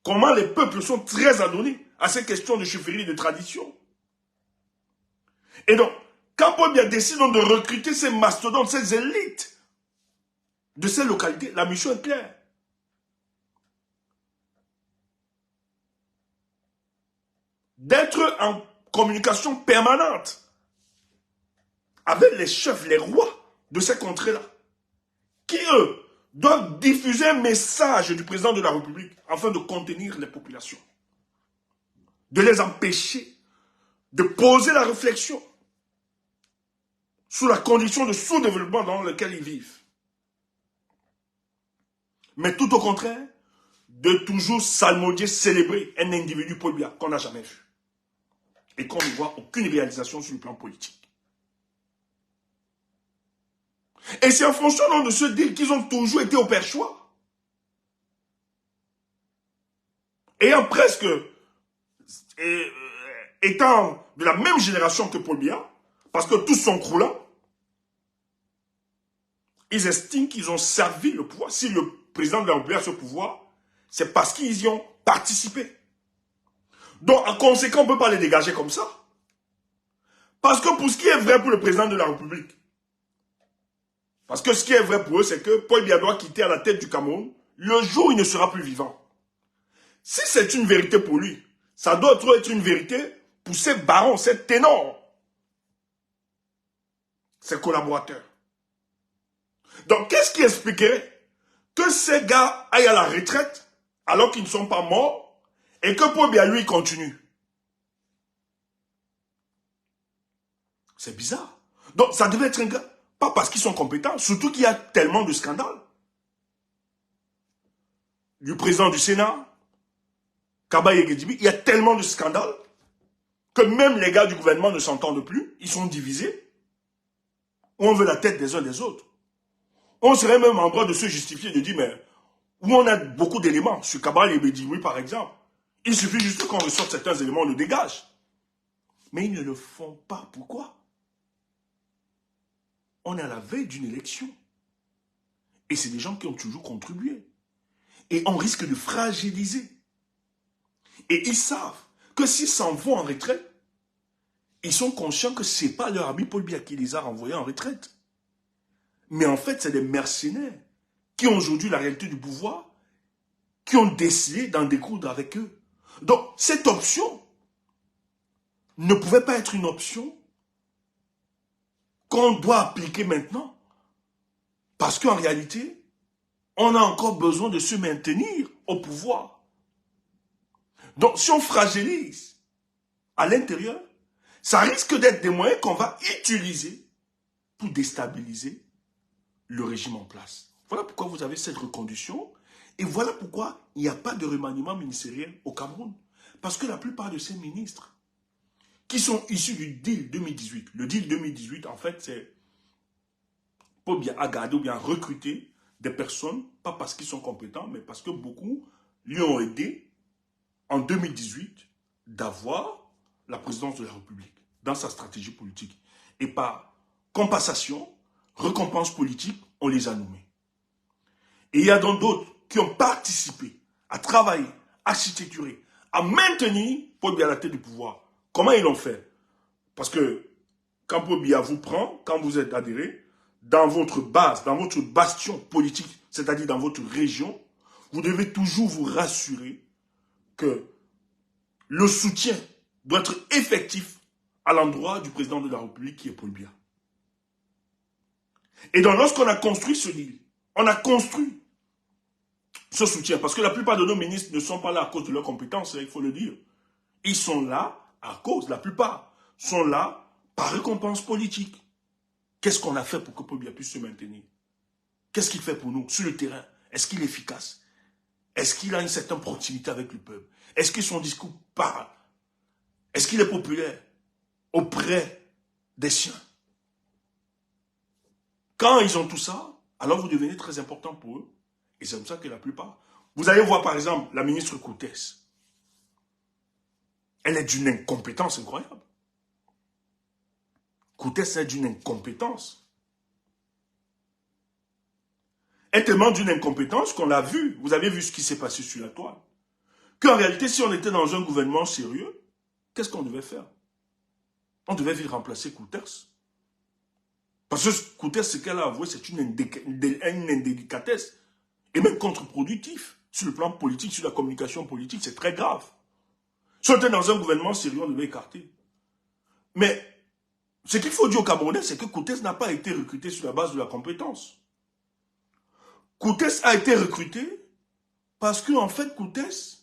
Comment les peuples sont très adonnés à ces questions de chefferie et de tradition. Et donc, quand Paul Biya décide de recruter ces mastodontes, ces élites de ces localités, la mission est claire. D'être en communication permanente avec les chefs, les rois de ces contrées-là, qui, eux, doivent diffuser un message du président de la République afin de contenir les populations, de les empêcher de poser la réflexion sous la condition de sous-développement dans lequel ils vivent. Mais tout au contraire, de toujours salmodier, célébrer un individu Paul Biya qu'on n'a jamais vu. Et qu'on ne voit aucune réalisation sur le plan politique. Et c'est en fonction de ce deal qu'ils ont toujours été au perchoir. Ayant presque, étant de la même génération que Paul Biya, parce que tous sont croulants, ils estiment qu'ils ont servi le pouvoir. Si le président de la République a ce pouvoir, c'est parce qu'ils y ont participé. Donc, en conséquent, on ne peut pas les dégager comme ça. Parce que pour ce qui est vrai pour le président de la République, parce que ce qui est vrai pour eux, c'est que Paul Biya doit quitter à la tête du Cameroun le jour où il ne sera plus vivant. Si c'est une vérité pour lui, ça doit être une vérité pour ces barons, ces ténors, ses collaborateurs. Donc, qu'est-ce qui expliquerait que ces gars aillent à la retraite alors qu'ils ne sont pas morts et que Paul Biya, lui, continue? C'est bizarre. Donc, ça devait être un gars, pas parce qu'ils sont compétents, surtout qu'il y a tellement de scandales. Du président du Sénat, Kaba Yegedibi, il y a tellement de scandales que même les gars du gouvernement ne s'entendent plus, ils sont divisés. On veut la tête des uns des autres. On serait même en droit de se justifier, de dire, mais où on a beaucoup d'éléments, sur Kaba Yegedibi par exemple, il suffit juste qu'on ressorte certains éléments, on le dégage. Mais ils ne le font pas. Pourquoi? On est à la veille d'une élection. Et c'est des gens qui ont toujours contribué. Et on risque de fragiliser. Et ils savent que s'ils s'en vont en retraite, ils sont conscients que ce n'est pas leur ami Paul Biya qui les a renvoyés en retraite. Mais en fait, c'est des mercenaires qui ont aujourd'hui la réalité du pouvoir, qui ont décidé d'en découdre avec eux. Donc, cette option ne pouvait pas être une option qu'on doit appliquer maintenant. Parce qu'en réalité, on a encore besoin de se maintenir au pouvoir. Donc, si on fragilise à l'intérieur, ça risque d'être des moyens qu'on va utiliser pour déstabiliser le régime en place. Voilà pourquoi vous avez cette reconduction et voilà pourquoi il n'y a pas de remaniement ministériel au Cameroun. Parce que la plupart de ces ministres qui sont issus du deal 2018, le deal 2018, en fait, c'est pour bien garder ou bien recruter des personnes, pas parce qu'ils sont compétents, mais parce que beaucoup lui ont aidé en 2018 d'avoir la présidence de la République dans sa stratégie politique. Et par compensation, récompense politique, on les a nommés. Et il y a donc d'autres qui ont participé à travailler, à architecturer, à maintenir Paul Biya à la tête du pouvoir. Comment ils l'ont fait? Parce que quand Paul Biya vous prend, quand vous êtes adhéré, dans votre base, dans votre bastion politique, c'est-à-dire dans votre région, vous devez toujours vous rassurer que le soutien doit être effectif à l'endroit du président de la République qui est Paul Biya. Et donc lorsqu'on a construit ce deal, on a construit ce soutien, parce que la plupart de nos ministres ne sont pas là à cause de leurs compétences, il faut le dire. Ils sont là à cause, la plupart, sont là par récompense politique. Qu'est-ce qu'on a fait pour que Paul Biya puisse se maintenir? Qu'est-ce qu'il fait pour nous sur le terrain? Est-ce qu'il est efficace? Est-ce qu'il a une certaine proximité avec le peuple? Est-ce que son discours parle? Est-ce qu'il est populaire auprès des siens? Quand ils ont tout ça, alors vous devenez très important pour eux. Et c'est comme ça que la plupart... Vous allez voir par exemple la ministre Koutès. Elle est d'une incompétence incroyable. Koutès est d'une incompétence. est tellement d'une incompétence qu'on l'a vu. Vous avez vu ce qui s'est passé sur la toile. Qu'en réalité, si on était dans un gouvernement sérieux, qu'est-ce qu'on devait faire? On devait vite remplacer Kouters. Parce que Kouters, ce qu'elle a avoué, c'est une indélicatesse. Et même contre-productif. Sur le plan politique, sur la communication politique, c'est très grave. Si on était dans un gouvernement sérieux, on devait écarter. Mais ce qu'il faut dire aux Camerounais, c'est que Kouters n'a pas été recruté sur la base de la compétence. Kouters a été recruté parce qu'en fait, Kouters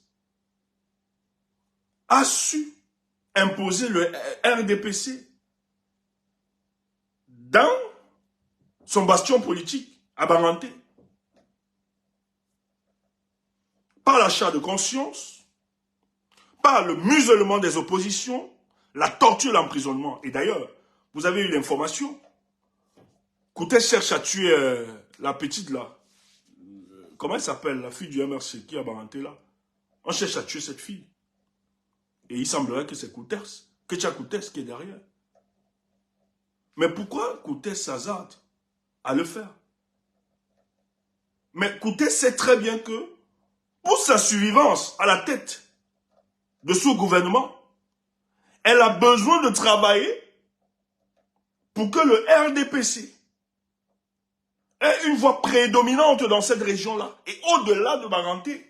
a su imposer le RDPC dans son bastion politique à Baranté. Par l'achat de conscience, par le muselement des oppositions, la torture, l'emprisonnement. Et d'ailleurs, vous avez eu l'information. Kouters cherche à tuer la petite là. Comment elle s'appelle, la fille du MRC qui a Baranté là? On cherche à tuer cette fille. Et il semblerait que c'est Kouters, que tu as Kouters qui est derrière. Mais pourquoi Kouters s'hasarde à le faire? Mais Kouters sait très bien que pour sa survivance à la tête de ce gouvernement, elle a besoin de travailler pour que le RDPC ait une voix prédominante dans cette région-là et au-delà de Baranté.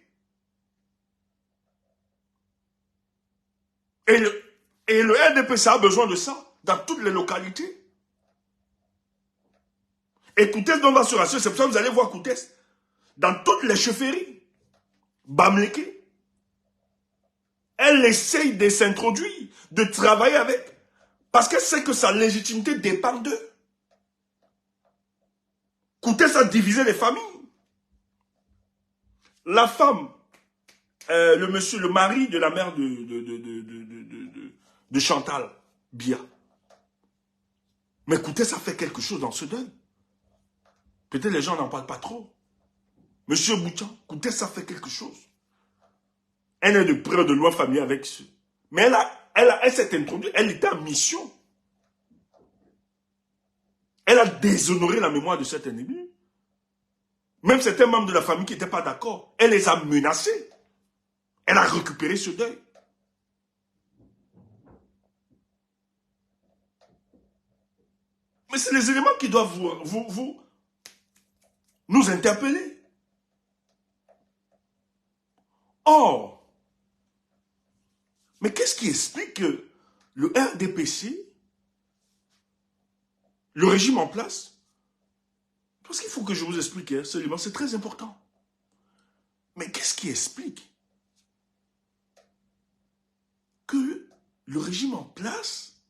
Et le RDPC a besoin de ça dans toutes les localités. Et Kouters va se rassurer, c'est pour ça que vous allez voir Kouters dans toutes les chefferies. Bamleke, elle essaye de s'introduire, de travailler avec, parce qu'elle sait que sa légitimité dépend d'eux. Kouters a divisé les familles. La femme, le monsieur, le mari de la mère de Chantal Bia. Mais Kouters a fait quelque chose dans ce deuil. Peut-être les gens n'en parlent pas trop. Monsieur Bouchan, Kouters a fait quelque chose. Elle est de près ou de loin familière avec ceux. Mais elle s'est introduite, elle était en mission. Elle a déshonoré la mémoire de cet ennemi. Même certains membres de la famille qui n'étaient pas d'accord, elle les a menacés. Elle a récupéré ce deuil. Mais c'est les éléments qui doivent nous interpeller. Or, mais qu'est-ce qui explique que le RDPC, le régime en place, parce qu'il faut que je vous explique, hein, c'est très important. Mais qu'est-ce qui explique que le régime en place,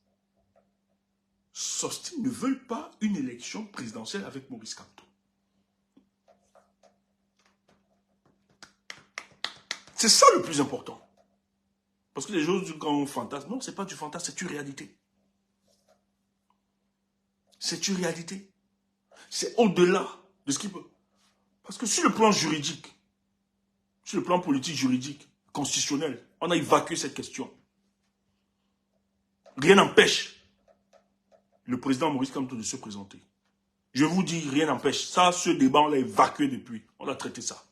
s'obstine, ne veulent pas une élection présidentielle avec Maurice Kamto? C'est ça le plus important. Parce que les gens disent quand on fantasme, non, c'est pas du fantasme, c'est une réalité. C'est une réalité. C'est au-delà de ce qui peut. Parce que sur le plan juridique, sur le plan politique, juridique, constitutionnel, on a évacué cette question. Rien n'empêche le président Maurice Kamto de se présenter. Je vous dis, rien n'empêche. Ça, ce débat, on l'a évacué depuis. On a traité ça.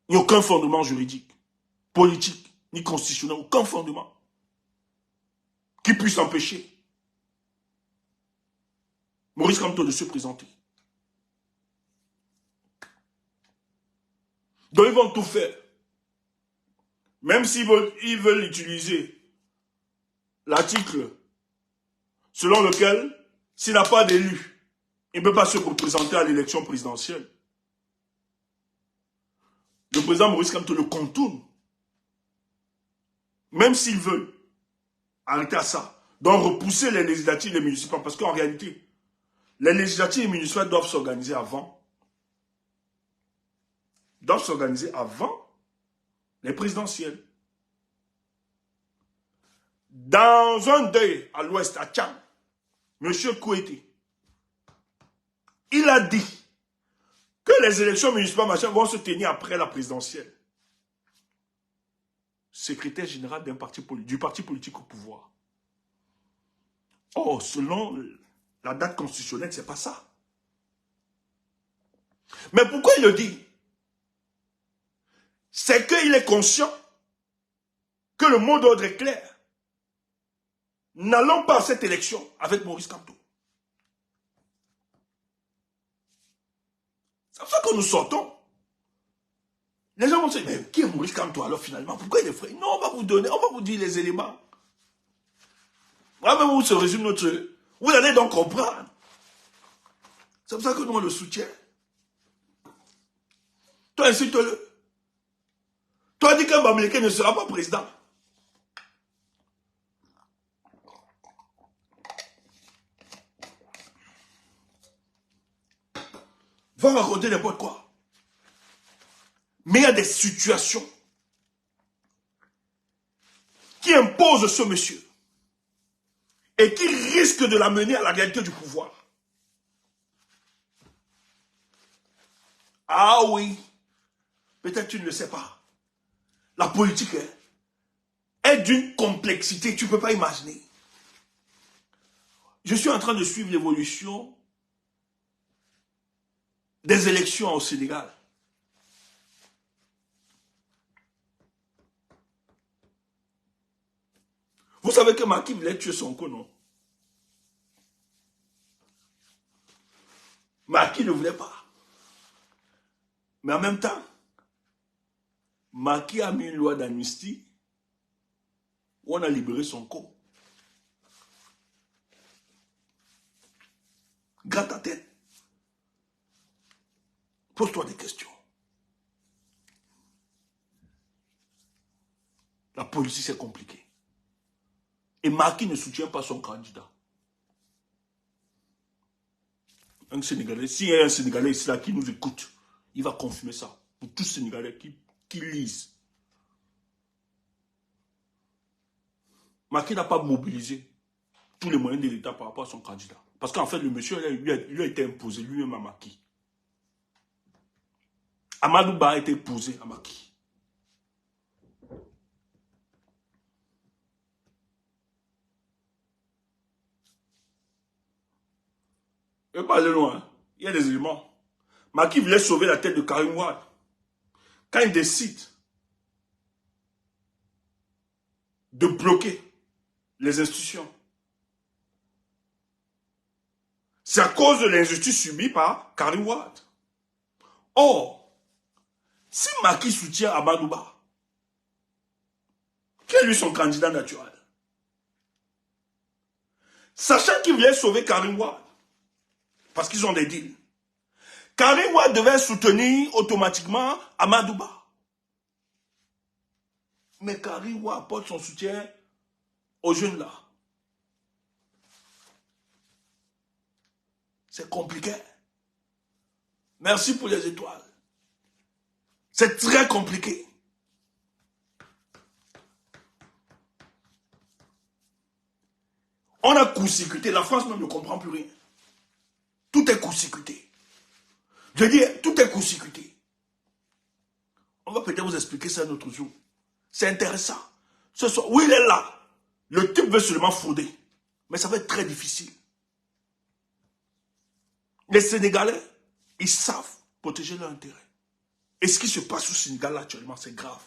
Il n'y a aucun fondement juridique, politique, ni constitutionnel, aucun fondement qui puisse empêcher Maurice Kamto de se présenter. Donc ils vont tout faire. Même s'ils veulent utiliser l'article selon lequel, s'il n'a pas d'élu, il ne peut pas se présenter à l'élection présidentielle. Le président Maurice Kamto le contourne. Même s'ils veulent arrêter à ça. Donc repousser les législatives et les municipales. Parce qu'en réalité, les législatives et les municipales doivent s'organiser avant. Doivent s'organiser avant les présidentielles. Dans un deuil à l'ouest, à Tchang, M. Kouété, il a dit que les élections municipales vont se tenir après la présidentielle. Secrétaire général du parti politique au pouvoir. Or, selon la date constitutionnelle, c'est pas ça. Mais pourquoi il le dit? C'est qu'il est conscient que le mot d'ordre est clair. N'allons pas à cette élection avec Maurice Kamto. C'est pour ça que nous sortons. Les gens vont se dire, mais qui est Maurice Kamto alors finalement? Pourquoi il est frais? Non, on va vous donner, on va vous dire les éléments. Voilà où se résume notre... Vous allez donc comprendre. C'est pour ça que nous on le soutient. Toi, insulte-le. Toi, dis qu'un Bamileke ne sera pas président. Va raconter n'importe quoi. Mais il y a des situations qui imposent ce monsieur et qui risquent de l'amener à la réalité du pouvoir. Ah oui, peut-être tu ne le sais pas. La politique est d'une complexité, tu ne peux pas imaginer. Je suis en train de suivre l'évolution des élections au Sénégal. Vous savez que Macky voulait tuer Sonko, non? Macky ne voulait pas. Mais en même temps, Macky a mis une loi d'amnistie où on a libéré Sonko. Gratte ta tête. Pose-toi des questions. La politique, c'est compliqué. Et Macky ne soutient pas son candidat. Un Sénégalais, s'il y a un Sénégalais ici là qui nous écoute, il va confirmer ça. Pour tous les Sénégalais qui lisent. Macky n'a pas mobilisé tous les moyens de l'État par rapport à son candidat. Parce qu'en fait, le monsieur lui a été imposé lui-même à Macky. Amadou Ba a été imposé à Macky. Et pas aller loin, il y a des éléments. Macky voulait sauver la tête de Karim Wade. Quand il décide de bloquer les institutions, c'est à cause de l'injustice subie par Karim Wade. Or, si Macky soutient Amadou Ba, qui est lui son candidat naturel, sachant qu'il voulait sauver Karim Wade, parce qu'ils ont des deals, Karim Wade devait soutenir automatiquement Amadou Ba. Mais Karim Wade apporte son soutien aux jeunes là. C'est compliqué. Merci pour les étoiles. C'est très compliqué. On a court-circuité. La France même ne comprend plus rien. Tout est court-circuité. Je dis, tout est court-circuité. On va peut-être vous expliquer ça un autre jour. C'est intéressant. Ce soir, où il est là, le type veut seulement frauder. Mais ça va être très difficile. Les Sénégalais, ils savent protéger leurs intérêts. Et ce qui se passe au Sénégal actuellement, c'est grave.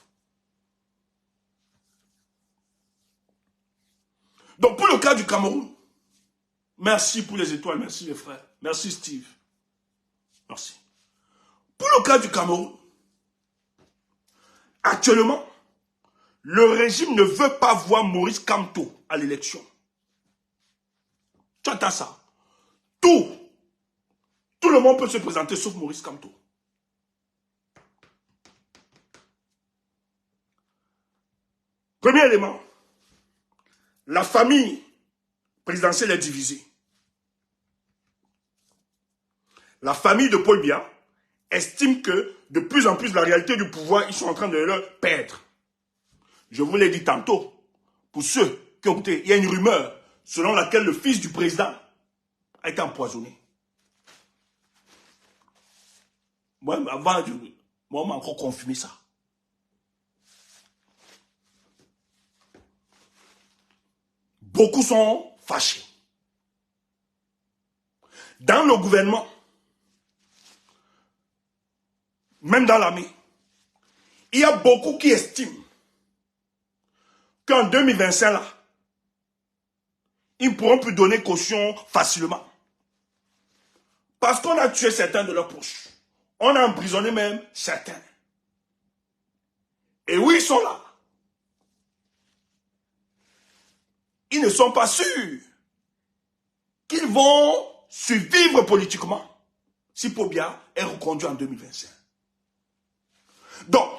Donc pour le cas du Cameroun, merci pour les étoiles, merci les frères, merci Steve. Merci. Pour le cas du Cameroun, actuellement, le régime ne veut pas voir Maurice Kamto à l'élection. Tu entends ça? Tout le monde peut se présenter sauf Maurice Kamto. Premier élément, la famille présidentielle est divisée. La famille de Paul Biya estime que de plus en plus la réalité du pouvoir, ils sont en train de le perdre. Je vous l'ai dit tantôt, pour ceux qui ont écouté, il y a une rumeur selon laquelle le fils du président a été empoisonné. Moi, avant, on m'a encore confirmé ça. Beaucoup sont fâchés. Dans le gouvernement, même dans l'armée, il y a beaucoup qui estiment qu'en 2025, là, ils ne pourront plus donner caution facilement. Parce qu'on a tué certains de leurs proches. On a emprisonné même certains. Et oui, ils sont là. Ils ne sont pas sûrs qu'ils vont survivre politiquement si Paul Biya est reconduit en 2025. Donc,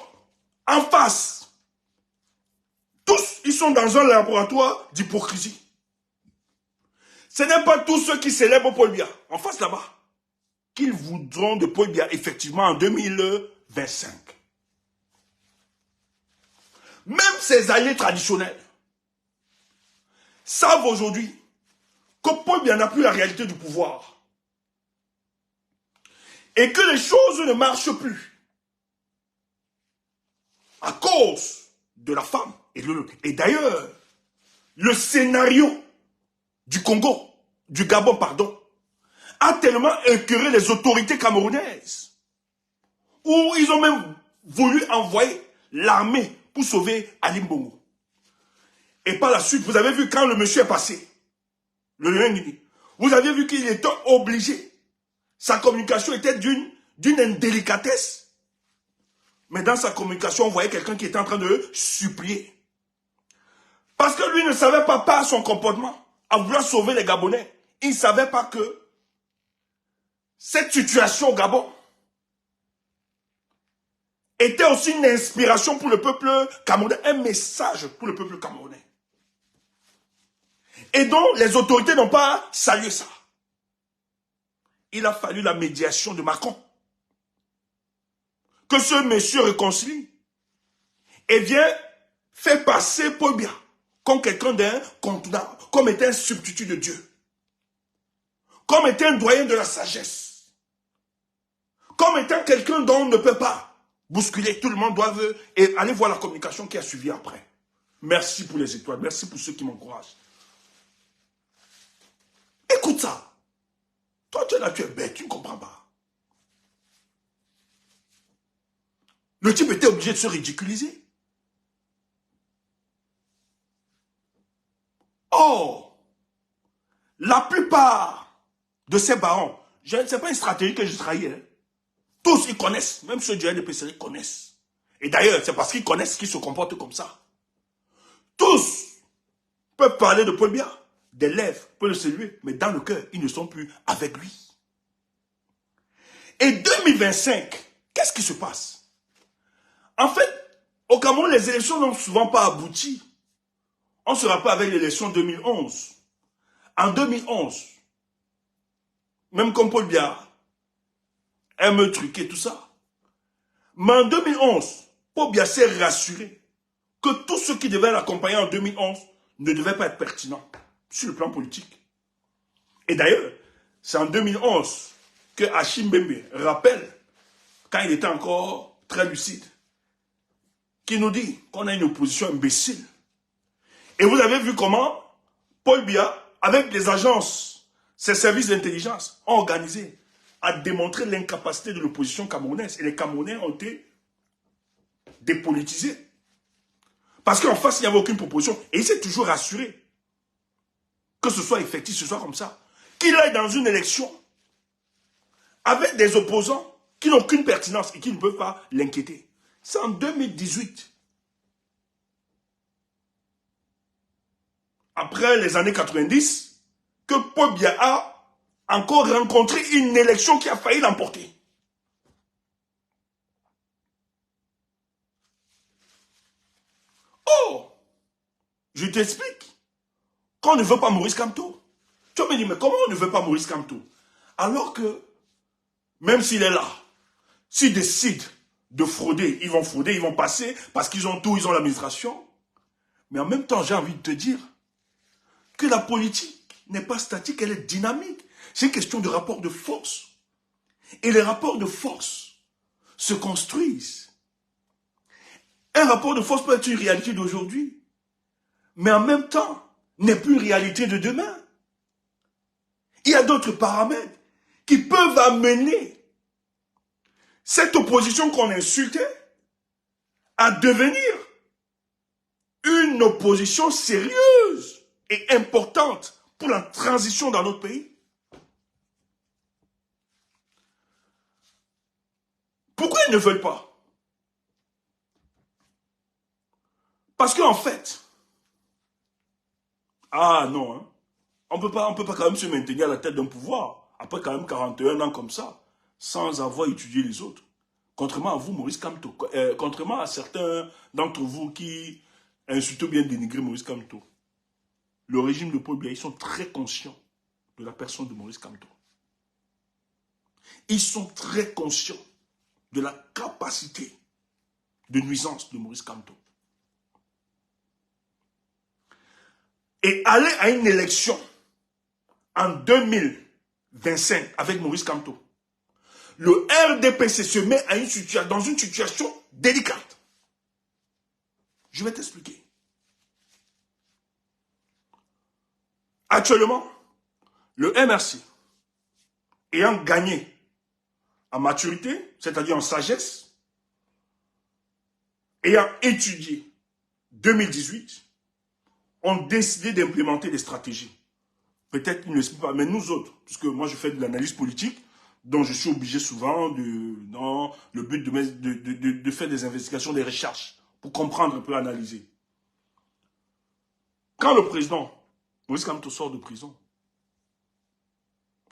en face, tous, ils sont dans un laboratoire d'hypocrisie. Ce n'est pas tous ceux qui célèbrent Paul Biya, en face là-bas, qu'ils voudront de Paul Biya effectivement en 2025. Même ses alliés traditionnels savent aujourd'hui que Paul Biya n'a plus la réalité du pouvoir et que les choses ne marchent plus à cause de la femme. Et d'ailleurs, le scénario du Congo, du Gabon, pardon, a tellement écœuré les autorités camerounaises où ils ont même voulu envoyer l'armée pour sauver Ali Bongo. Et par la suite, vous avez vu quand le monsieur est passé, le Lengini, vous avez vu qu'il était obligé. Sa communication était d'une indélicatesse. Mais dans sa communication, on voyait quelqu'un qui était en train de supplier. Parce que lui ne savait pas par son comportement à vouloir sauver les Gabonais. Il ne savait pas que cette situation au Gabon était aussi une inspiration pour le peuple camerounais, un message pour le peuple camerounais. Et donc, les autorités n'ont pas salué ça. Il a fallu la médiation de Macron. Que ce monsieur réconcilie et vient faire passer Paul Biya comme quelqu'un d'incontournable, comme étant un substitut de Dieu, comme étant un doyen de la sagesse, comme étant quelqu'un dont on ne peut pas bousculer. Tout le monde doit et aller voir la communication qui a suivi après. Merci pour les étoiles, merci pour ceux qui m'encouragent. Écoute ça. Toi, tu es là, tu es bête, tu ne comprends pas. Le type était obligé de se ridiculiser. Or, la plupart de ces barons, ce n'est pas une stratégie que je trahis. Hein. Tous, ils connaissent. Même ceux du NDPC, ils connaissent. Et d'ailleurs, c'est parce qu'ils connaissent qu'ils se comportent comme ça. Tous peuvent parler de Paul Biya, des lèvres, peuvent le saluer, mais dans le cœur, ils ne sont plus avec lui. Et 2025, qu'est-ce qui se passe? En fait, au Cameroun, les élections n'ont souvent pas abouti. On se rappelle avec l'élection 2011. En 2011, même comme Paul Biya aime truquer tout ça. Mais en 2011, Paul Biya s'est rassuré que tous ceux qui devaient l'accompagner en 2011 ne devaient pas être pertinents sur le plan politique. Et d'ailleurs, c'est en 2011 que Achim Bembe rappelle, quand il était encore très lucide, qui nous dit qu'on a une opposition imbécile. Et vous avez vu comment Paul Biya, avec les agences, ses services d'intelligence, ont organisé, a démontré l'incapacité de l'opposition camerounaise. Et les Camerounais ont été dépolitisés. Parce qu'en face, il n'y avait aucune proposition. Et il s'est toujours rassuré que ce soit effectif, ce soit comme ça. Qu'il aille dans une élection avec des opposants qui n'ont aucune pertinence et qui ne peuvent pas l'inquiéter. C'est en 2018. Après les années 90, que Paul Biya a encore rencontré une élection qui a failli l'emporter. Oh, je t'explique. Qu'on ne veut pas Maurice Kamto. Tu vas me dire, mais comment on ne veut pas Maurice Kamto? Alors que, même s'il est là, s'ils décident de frauder, ils vont passer, parce qu'ils ont tout, ils ont l'administration. Mais en même temps, j'ai envie de te dire que la politique n'est pas statique, elle est dynamique. C'est une question de rapport de force. Et les rapports de force se construisent. Un rapport de force peut être une réalité d'aujourd'hui, mais en même temps, n'est plus une réalité de demain. Il y a d'autres paramètres qui peuvent amener cette opposition qu'on insultait à devenir une opposition sérieuse et importante pour la transition dans notre pays. Pourquoi ils ne veulent pas? Parce qu'en fait, ah non, hein, on peut pas quand même se maintenir à la tête d'un pouvoir, après quand même 41 ans comme ça, sans avoir étudié les autres. Contrairement à vous, Maurice Kamto, contrairement à certains d'entre vous qui insultent ou bien dénigrent Maurice Kamto, le régime de Paul Biya, ils sont très conscients de la personne de Maurice Kamto. Ils sont très conscients de la capacité de nuisance de Maurice Kamto. Et aller à une élection en 2025 avec Maurice Kamto, le RDPC se met dans une situation délicate. Je vais t'expliquer. Actuellement, le MRC, ayant gagné en maturité, c'est-à-dire en sagesse, ayant étudié 2018, ont décidé d'implémenter des stratégies. Peut-être qu'ils ne l'expliquent pas, mais nous autres, puisque moi je fais de l'analyse politique, dont je suis obligé souvent, dans le but de faire des investigations, des recherches, pour comprendre un peu, analyser. Quand le président Maurice Kamto sort de prison,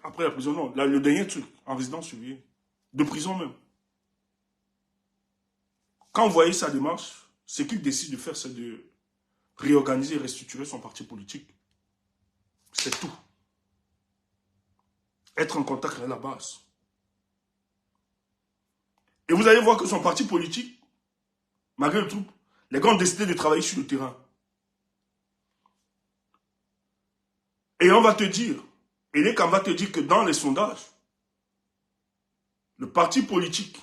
après la prison, non, le dernier truc, en résidence surveillée, de prison même, quand vous voyez sa démarche, ce qu'il décide de faire, c'est de réorganiser et restructurer son parti politique. C'est tout. Être en contact avec la base. Et vous allez voir que son parti politique, malgré le tout, les gars ont décidé de travailler sur le terrain. Et on va te dire, et les camps va te dire que dans les sondages, le parti politique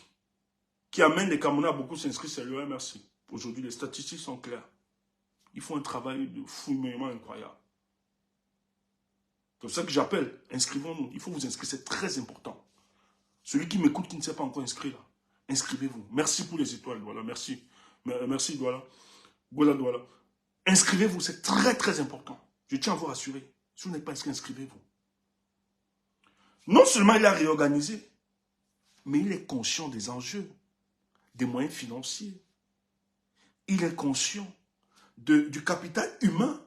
qui amène les Camerounais à beaucoup s'inscrire, c'est le MRC. Aujourd'hui, les statistiques sont claires. Ils font un travail de fouillement incroyable. C'est pour ça que j'appelle, inscrivons-nous. Il faut vous inscrire, c'est très important. Celui qui m'écoute, qui ne s'est pas encore inscrit là, inscrivez-vous. Merci pour les étoiles, voilà, merci. Merci, Douala. Douala. Inscrivez-vous, c'est très très important. Je tiens à vous rassurer. Si vous n'êtes pas inscrit, inscrivez-vous. Non seulement il a réorganisé, mais il est conscient des enjeux, des moyens financiers. Il est conscient du capital humain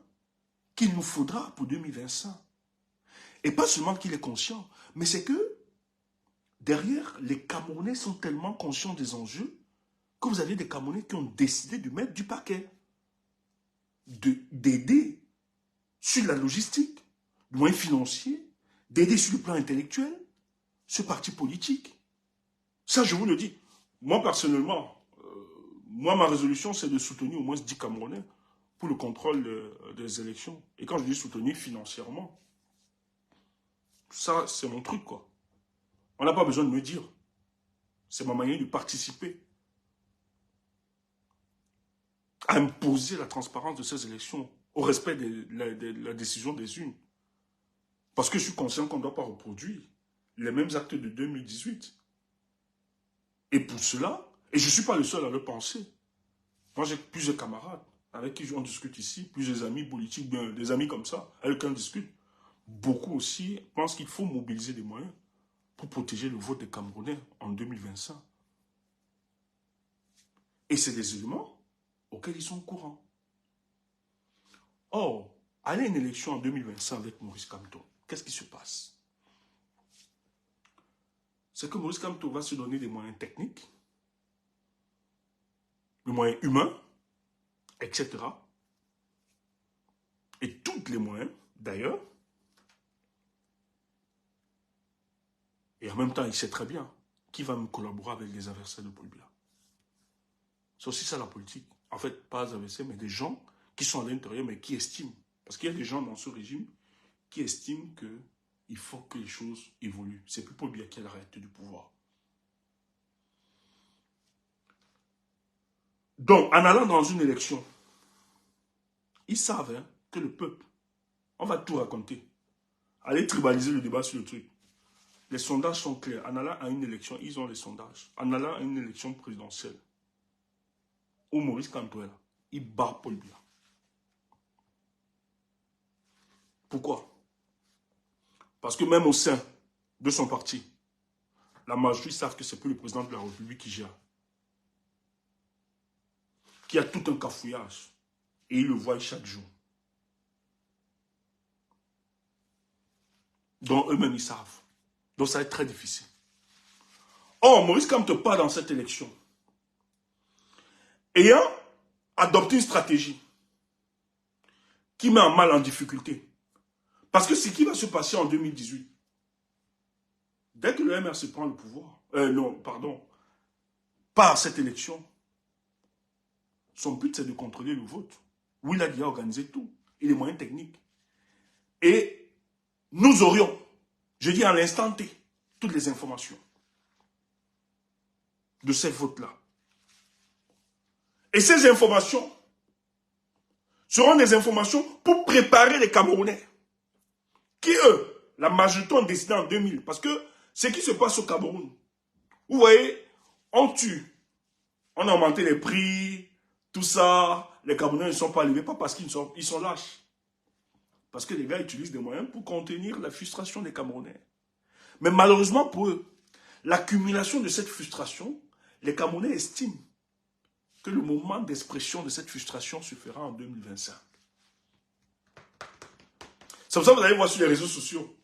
qu'il nous faudra pour 2025. Et pas seulement qu'il est conscient, mais c'est que derrière, les Camerounais sont tellement conscients des enjeux que vous avez des Camerounais qui ont décidé de mettre du paquet, d'aider sur la logistique, du moyen financier, d'aider sur le plan intellectuel ce parti politique. Ça, je vous le dis. Moi, personnellement, ma résolution, c'est de soutenir au moins 10 Camerounais pour le contrôle des élections. Et quand je dis soutenir financièrement, ça, c'est mon truc, quoi. On n'a pas besoin de me dire. C'est ma manière de participer à imposer la transparence de ces élections au respect de la décision des urnes. Parce que je suis conscient qu'on ne doit pas reproduire les mêmes actes de 2018. Et pour cela, et je ne suis pas le seul à le penser. Moi, j'ai plusieurs camarades avec qui on discute ici, plusieurs amis politiques, des amis comme ça, avec qui on discute. Beaucoup aussi pensent qu'il faut mobiliser des moyens pour protéger le vote des Camerounais en 2025. Et c'est des éléments auxquels ils sont au courant. Or, aller à une élection en 2025 avec Maurice Kamto, qu'est-ce qui se passe? C'est que Maurice Kamto va se donner des moyens techniques, des moyens humains, etc. Et tous les moyens, d'ailleurs. Et en même temps, il sait très bien qui va me collaborer avec les adversaires de Paul Biya. C'est aussi ça la politique. En fait, pas les adversaires, mais des gens qui sont à l'intérieur, mais qui estiment. Parce qu'il y a des gens dans ce régime qui estiment qu'il faut que les choses évoluent. C'est plus Paul Biya qui a la réalité du pouvoir. Donc, en allant dans une élection, ils savent que le peuple, on va tout raconter. Aller tribaliser le débat sur le truc. Les sondages sont clairs. En allant à une élection, ils ont les sondages. En allant à une élection présidentielle, où Maurice Kamto est là, il bat Paul Biya. Pourquoi? Parce que même au sein de son parti, la majorité savent que c'est plus le président de la République qui gère. Qui a tout un cafouillage. Et ils le voient chaque jour. Donc eux-mêmes, ils savent. Donc ça va être très difficile. Or, Maurice Kamto part dans cette élection, ayant adopté une stratégie qui met en mal en difficulté. Parce que ce qui va se passer en 2018, dès que le MRC prend le pouvoir, par cette élection, son but c'est de contrôler le vote. Où il a déjà organisé tout, et les moyens techniques. Et nous aurions, je dis à l'instant T, toutes les informations de ces votes-là. Et ces informations seront des informations pour préparer les Camerounais qui, eux, la majorité ont décidé en 2000. Parce que ce qui se passe au Cameroun, vous voyez, on tue, on a augmenté les prix, tout ça, les Camerounais ne sont pas élevés, pas parce qu'ils sont lâches. Parce que les gars utilisent des moyens pour contenir la frustration des Camerounais. Mais malheureusement pour eux, l'accumulation de cette frustration, les Camerounais estiment que le moment d'expression de cette frustration se fera en 2025. C'est pour ça que vous allez voir sur les réseaux sociaux,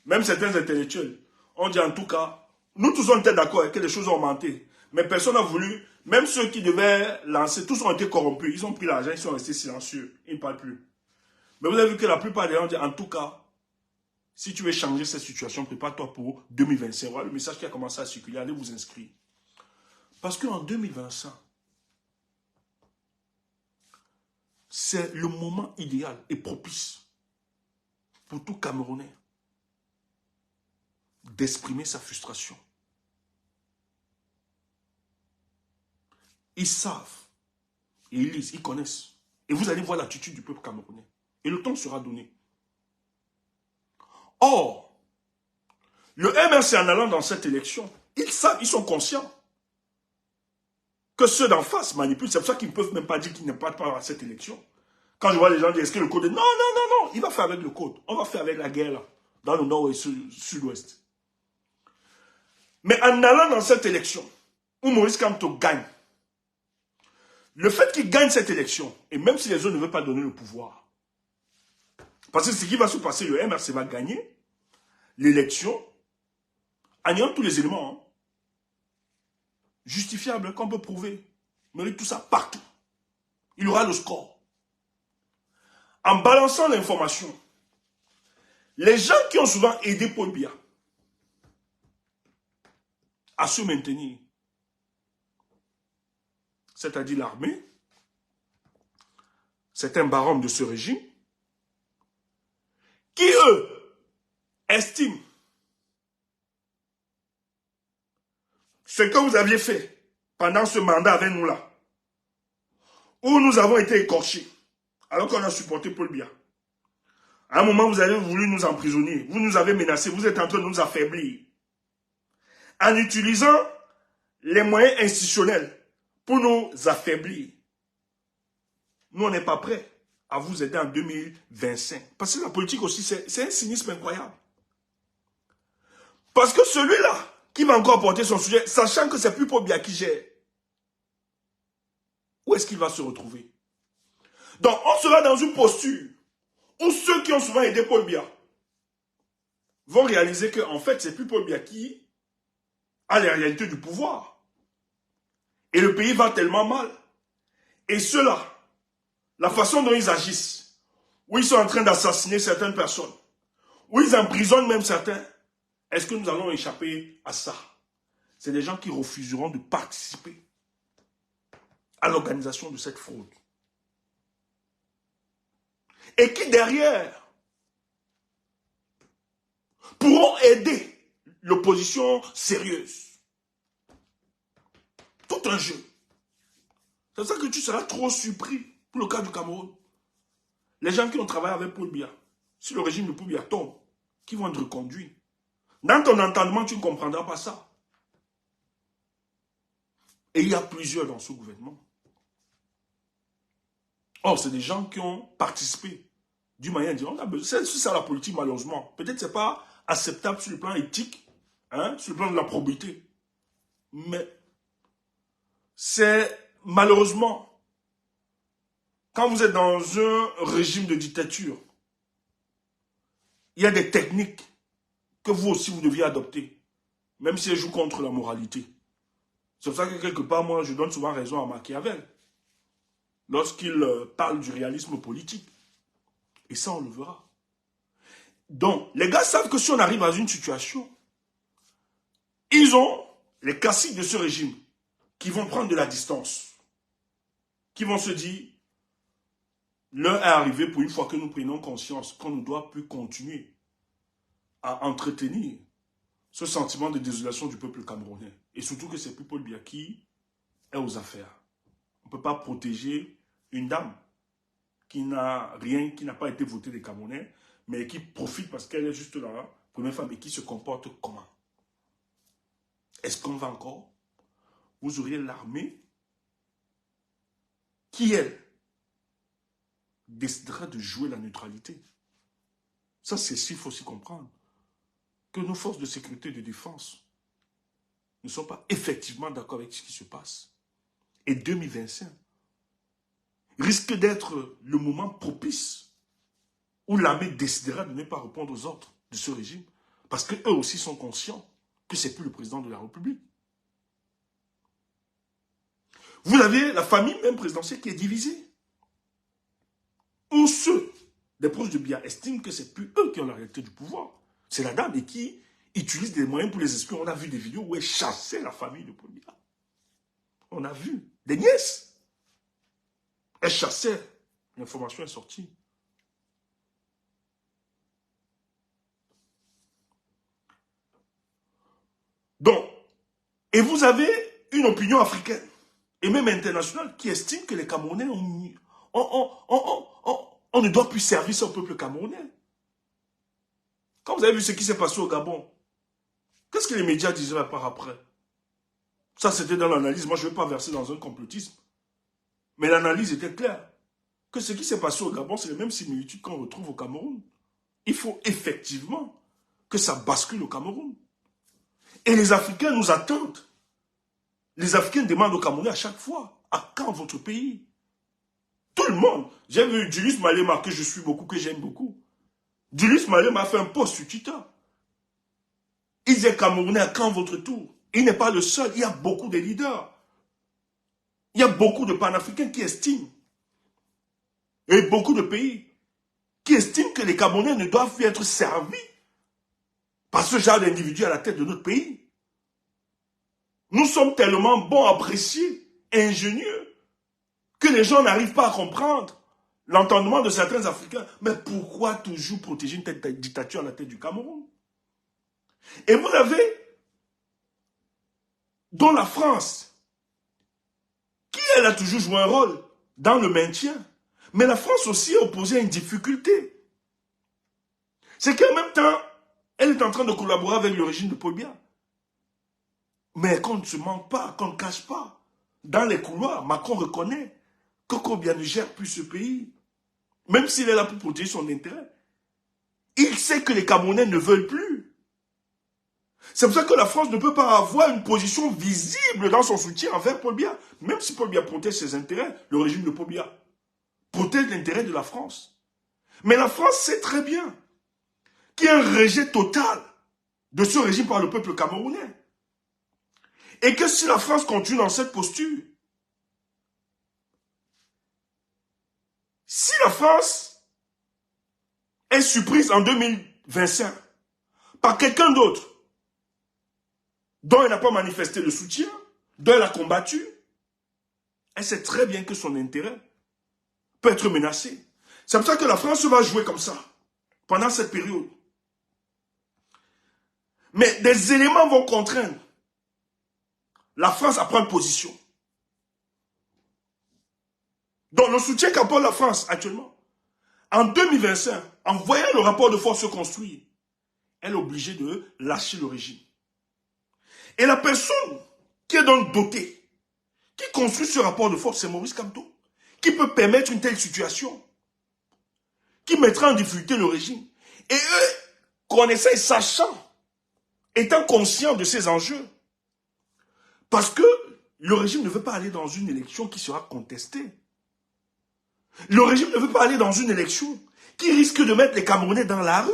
même certains intellectuels, on dit en tout cas, nous tous on était d'accord que les choses ont augmenté, mais personne n'a voulu, même ceux qui devaient lancer, tous ont été corrompus, ils ont pris l'argent, ils sont restés silencieux, ils ne parlent plus. Mais vous avez vu que la plupart des gens disent en tout cas, si tu veux changer cette situation, prépare-toi pour 2025. Voilà le message qui a commencé à circuler, allez vous inscrire. Parce qu'en 2025, c'est le moment idéal et propice pour tout Camerounais d'exprimer sa frustration. Ils savent, et ils lisent, ils connaissent. Et vous allez voir l'attitude du peuple camerounais. Et le temps sera donné. Or, le MRC en allant dans cette élection, ils savent, ils sont conscients que ceux d'en face manipulent. C'est pour ça qu'ils ne peuvent même pas dire qu'ils ne partent pas à cette élection. Quand je vois les gens dire, est-ce que le code est... Non, non, non, non, il va faire avec le code. On va faire avec la guerre là, dans le nord et le sud-ouest. Mais en allant dans cette élection, où Maurice Kamto gagne, le fait qu'il gagne cette élection, et même si les autres ne veulent pas donner le pouvoir, parce que ce qui va se passer, le MRC va gagner l'élection en ayant tous les éléments justifiables qu'on peut prouver. Mais tout ça partout. Il aura le score. En balançant l'information, les gens qui ont souvent aidé Paul Biya à se maintenir, c'est-à-dire l'armée, certains barons de ce régime, qui, eux, estiment ce que vous aviez fait pendant ce mandat avec nous là, où nous avons été écorchés, alors qu'on a supporté Paul Biya. À un moment, vous avez voulu nous emprisonner, vous nous avez menacés, vous êtes en train de nous affaiblir. En utilisant les moyens institutionnels pour nous affaiblir. Nous, on n'est pas prêts à vous aider en 2025. Parce que la politique aussi, c'est un cynisme incroyable. Parce que celui-là, qui va encore porter son sujet, sachant que c'est plus Paul Biya qui gère, où est-ce qu'il va se retrouver? Donc, on sera dans une posture où ceux qui ont souvent aidé Paul Biya vont réaliser qu'en fait, c'est plus Paul Biya qui a les réalités du pouvoir. Et le pays va tellement mal. Et ceux-là, la façon dont ils agissent, où ils sont en train d'assassiner certaines personnes, où ils emprisonnent même certains, est-ce que nous allons échapper à ça? C'est des gens qui refuseront de participer à l'organisation de cette fraude. Et qui derrière pourront aider l'opposition sérieuse. Tout un jeu. C'est pour ça que tu seras trop surpris pour le cas du Cameroun. Les gens qui ont travaillé avec Paul Biya, si le régime de Paul Biya tombe, qui vont être reconduits. Dans ton entendement, tu ne comprendras pas ça. Et il y a plusieurs dans ce gouvernement. Or, c'est des gens qui ont participé d'une manière à dire, c'est ça la politique malheureusement. Peut-être que ce n'est pas acceptable sur le plan éthique, hein, sur le plan de la probité. Mais c'est malheureusement, quand vous êtes dans un régime de dictature, il y a des techniques que vous aussi vous deviez adopter, même si elles jouent contre la moralité. C'est pour ça que quelque part, moi, je donne souvent raison à Machiavel, lorsqu'il parle du réalisme politique. Et ça, on le verra. Donc, les gars savent que si on arrive à une situation, ils ont les classiques de ce régime qui vont prendre de la distance, qui vont se dire, l'heure est arrivée pour une fois que nous prenons conscience qu'on ne doit plus continuer à entretenir ce sentiment de désolation du peuple camerounais. Et surtout que c'est plus Paul Biya qui est aux affaires. On ne peut pas protéger une dame qui n'a rien, qui n'a pas été votée des Camerounais, mais qui profite parce qu'elle est juste la première femme et qui se comporte comment? Est-ce qu'on va encore? Vous auriez l'armée qui, elle, décidera de jouer la neutralité. Ça, c'est ce qu'il faut aussi comprendre. Que nos forces de sécurité et de défense ne sont pas effectivement d'accord avec ce qui se passe. Et 2025 risque d'être le moment propice où l'armée décidera de ne pas répondre aux ordres de ce régime. Parce qu'eux aussi sont conscients que ce n'est plus le président de la République. Vous avez la famille même présidentielle qui est divisée. Ou ceux des proches de Biya estiment que ce n'est plus eux qui ont la réalité du pouvoir. C'est la dame et qui utilise des moyens pour les espions. On a vu des vidéos où elle chassait la famille de Paul Biya. On a vu des nièces. Elle chassait. L'information est sortie. Donc, et vous avez une opinion africaine et même internationale qui estime que les Camerounais on ne doit plus servir au peuple camerounais. Quand vous avez vu ce qui s'est passé au Gabon, qu'est-ce que les médias disaient par après? Ça, c'était dans l'analyse. Moi, je ne vais pas verser dans un complotisme. Mais l'analyse était claire. Que ce qui s'est passé au Gabon, c'est les mêmes similitudes qu'on retrouve au Cameroun. Il faut effectivement que ça bascule au Cameroun. Et les Africains nous attendent. Les Africains demandent aux Camerounais à chaque fois, à quand votre pays? Tout le monde. J'ai vu Julius Malema, que je suis beaucoup, que j'aime beaucoup. Julius Malema a fait un post sur Twitter. Il disait Camerounais, à quand votre tour? Il n'est pas le seul, il y a beaucoup de leaders. Il y a beaucoup de panafricains qui estiment, et beaucoup de pays, qui estiment que les Camerounais ne doivent plus être servis par ce genre d'individus à la tête de notre pays. Nous sommes tellement bons, appréciés, ingénieux, que les gens n'arrivent pas à comprendre l'entendement de certains Africains. Mais pourquoi toujours protéger une telle dictature à la tête du Cameroun? Et vous avez, dans la France, qui elle a toujours joué un rôle dans le maintien. Mais la France aussi est opposée à une difficulté. C'est qu'en même temps, elle est en train de collaborer avec le régime de Paul Biya. Mais qu'on ne se ment pas, qu'on ne cache pas. Dans les couloirs, Macron reconnaît que Paul Biya ne gère plus ce pays. Même s'il est là pour protéger son intérêt. Il sait que les Camerounais ne veulent plus. C'est pour ça que la France ne peut pas avoir une position visible dans son soutien envers Paul Biya. Même si Paul Biya protège ses intérêts, le régime de Paul Biya protège l'intérêt de la France. Mais la France sait très bien qu'il y a un rejet total de ce régime par le peuple camerounais. Et que si la France continue dans cette posture, si la France est surprise en 2025 par quelqu'un d'autre dont elle n'a pas manifesté le soutien, dont elle a combattu, elle sait très bien que son intérêt peut être menacé. C'est pour ça que la France va jouer comme ça pendant cette période. Mais des éléments vont contraindre la France à prendre position. Donc le soutien qu'apporte la France actuellement, en 2025, en voyant le rapport de force se construire, elle est obligée de lâcher le régime. Et la personne qui est donc dotée, qui construit ce rapport de force, c'est Maurice Kamto, qui peut permettre une telle situation, qui mettra en difficulté le régime. Et eux, connaissant et sachant, étant conscients de ces enjeux, parce que le régime ne veut pas aller dans une élection qui sera contestée. Le régime ne veut pas aller dans une élection qui risque de mettre les Camerounais dans la rue.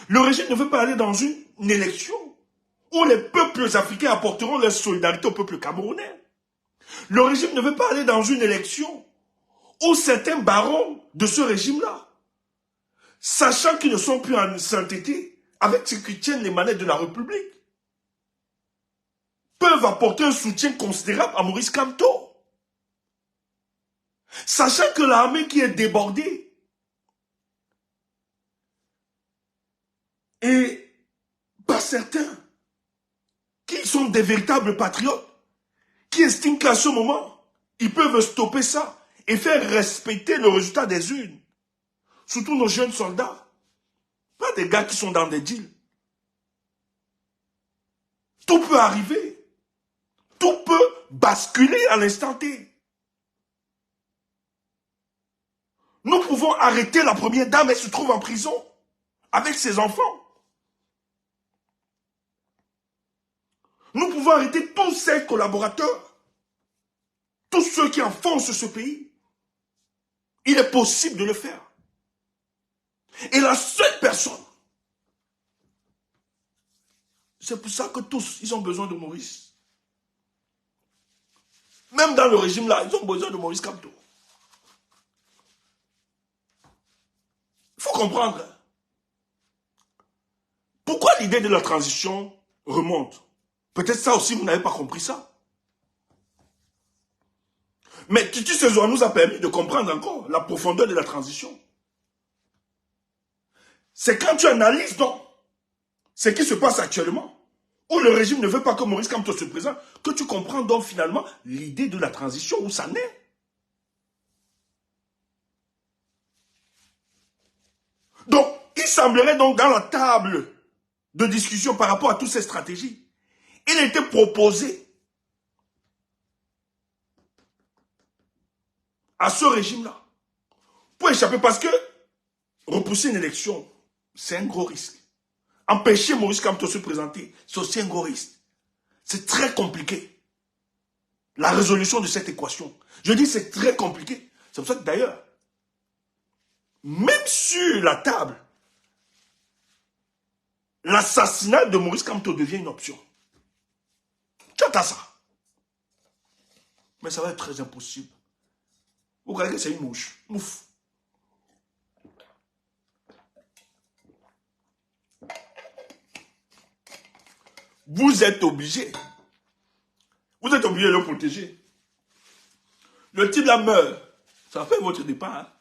Le régime ne veut pas aller dans une élection où les peuples africains apporteront leur solidarité au peuple camerounais. Le régime ne veut pas aller dans une élection où certains barons de ce régime-là, sachant qu'ils ne sont plus en sainteté avec ceux qui tiennent les manettes de la République, peuvent apporter un soutien considérable à Maurice Kamto. Sachant que l'armée qui est débordée et par certains qui sont des véritables patriotes, qui estiment qu'à ce moment, ils peuvent stopper ça et faire respecter le résultat des urnes. Surtout nos jeunes soldats. Pas des gars qui sont dans des deals. Tout peut arriver. Tout peut basculer à l'instant T. Nous pouvons arrêter la première dame, elle se trouve en prison avec ses enfants. Nous pouvons arrêter tous ses collaborateurs, tous ceux qui enfoncent ce pays. Il est possible de le faire. Et la seule personne, c'est pour ça que tous, ils ont besoin de Maurice. Même dans le régime là, ils ont besoin de Maurice Kamto. Il faut comprendre. Pourquoi l'idée de la transition remonte? Peut-être ça aussi, vous n'avez pas compris ça. Mais Titi Sezouan nous a permis de comprendre encore la profondeur de la transition. C'est quand tu analyses donc ce qui se passe actuellement, où le régime ne veut pas que Maurice Kamto se présente, que tu comprends donc finalement l'idée de la transition, où ça naît. Donc, il semblerait donc dans la table de discussion par rapport à toutes ces stratégies, il a été proposé à ce régime-là pour échapper, parce que repousser une élection, c'est un gros risque. Empêcher Maurice Kamto de se présenter, c'est aussi un gros risque. C'est très compliqué. La résolution de cette équation. Je dis c'est très compliqué. C'est pour ça que d'ailleurs, même sur la table, l'assassinat de Maurice Kamto devient une option. Tu as ça. Mais ça va être très impossible. Vous regardez que c'est une mouche. Mouf. Vous êtes obligé. Vous êtes obligé de le protéger. Le type là meurt. Ça fait votre départ. Hein?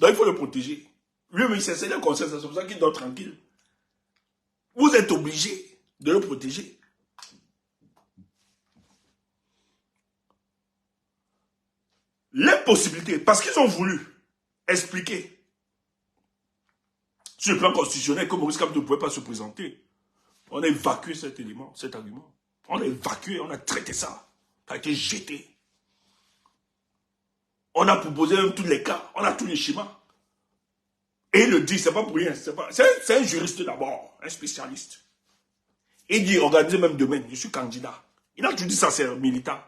Donc il faut le protéger. Lui-même, c'est le conseil, c'est pour ça qu'il dort tranquille. Vous êtes obligé de le protéger. Les possibilités, parce qu'ils ont voulu expliquer sur le plan constitutionnel que Maurice Kamto ne pouvait pas se présenter. On a évacué cet élément, cet argument. On a évacué, on a traité ça. Ça a été jeté. On a proposé tous les cas, on a tous les schémas. Et il le dit, c'est pas pour rien. C'est un juriste d'abord, un spécialiste. Il dit, organisez même demain, je suis candidat. Il a toujours dit ça, c'est un militant.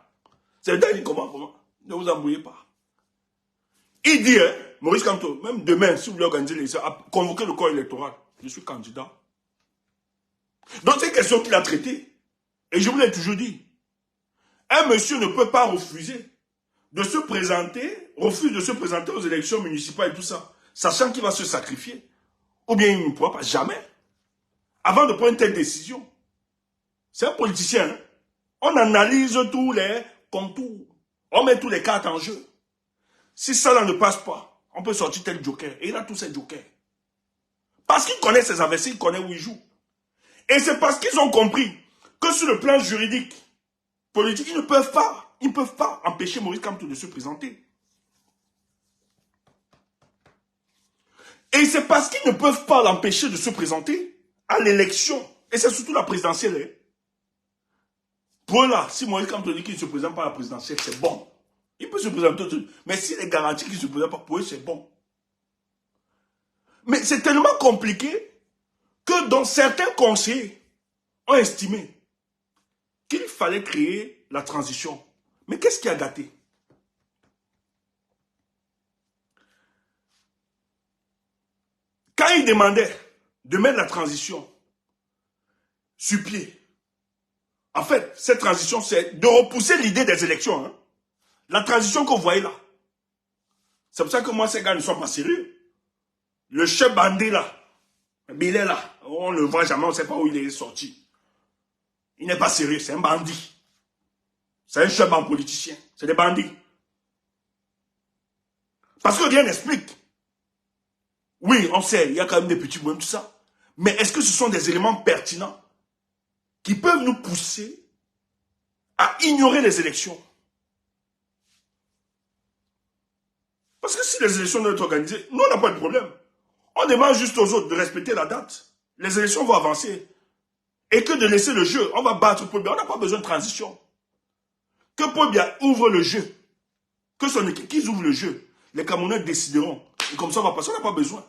C'est le dernier comment? Ne vous embrouillez pas. Il dit, hein, Maurice Kamto, même demain, si vous voulez organiser l'élection, convoquez le corps électoral. Je suis candidat. Donc c'est une question qu'il a traitée. Et je vous l'ai toujours dit. Un monsieur ne peut pas refuser de se présenter, refuse de se présenter aux élections municipales et tout ça, sachant qu'il va se sacrifier. Ou bien il ne pourra pas, jamais. Avant de prendre une telle décision. C'est un politicien. Hein? On analyse tous les contours. On met tous les cartes en jeu. Si ça là ne passe pas, on peut sortir tel joker. Et il a tous ces jokers. Parce qu'il connaît ses adversaires, il connaît où il joue. Et c'est parce qu'ils ont compris que sur le plan juridique, politique, ils ne peuvent pas empêcher Maurice Kamto de se présenter. Et c'est parce qu'ils ne peuvent pas l'empêcher de se présenter à l'élection. Et c'est surtout la présidentielle. Hein. Pour eux là, si Moïse Kamto dit qu'il ne se présente pas à la présidentielle, c'est bon. Il peut se présenter au truc. Mais s'il est garanti qu'il ne se présente pas, pour eux, c'est bon. Mais c'est tellement compliqué que dans certains conseils ont estimé qu'il fallait créer la transition. Mais qu'est-ce qui a gâté? Quand ils demandaient de mettre la transition sur pied, en fait, cette transition, c'est de repousser l'idée des élections. Hein. La transition que vous voyez là. C'est pour ça que moi, ces gars ne sont pas sérieux. Le chef bandit là, il est là. On ne le voit jamais, on ne sait pas où il est sorti. Il n'est pas sérieux, c'est un bandit. C'est un chef bandit politicien. C'est des bandits. Parce que rien n'explique. Oui, on sait, il y a quand même des petits problèmes, tout ça. Mais est-ce que ce sont des éléments pertinents qui peuvent nous pousser à ignorer les élections? Parce que si les élections doivent être organisées, nous, on n'a pas de problème. On demande juste aux autres de respecter la date. Les élections vont avancer. Et que de laisser le jeu. On va battre Paul Biya. On n'a pas besoin de transition. Que Paul Biya ouvre le jeu. Que son équipe, qu'ils ouvrent le jeu. Les Camerounais décideront. Et comme ça, on va passer. On n'a pas besoin.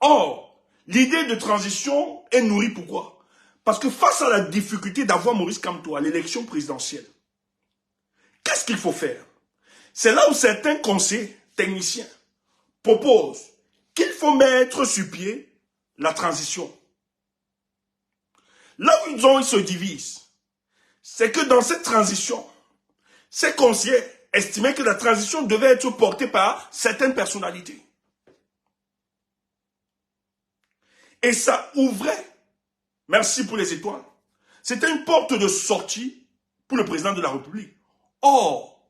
Or, l'idée de transition est nourrie pourquoi? Parce que face à la difficulté d'avoir Maurice Kamto à l'élection présidentielle, qu'est-ce qu'il faut faire? C'est là où certains conseillers techniciens proposent qu'il faut mettre sur pied la transition. Là où ils se divisent, c'est que dans cette transition, ces conseillers estimaient que la transition devait être portée par certaines personnalités. Et ça ouvrait, merci pour les étoiles, c'était une porte de sortie pour le président de la République. Or,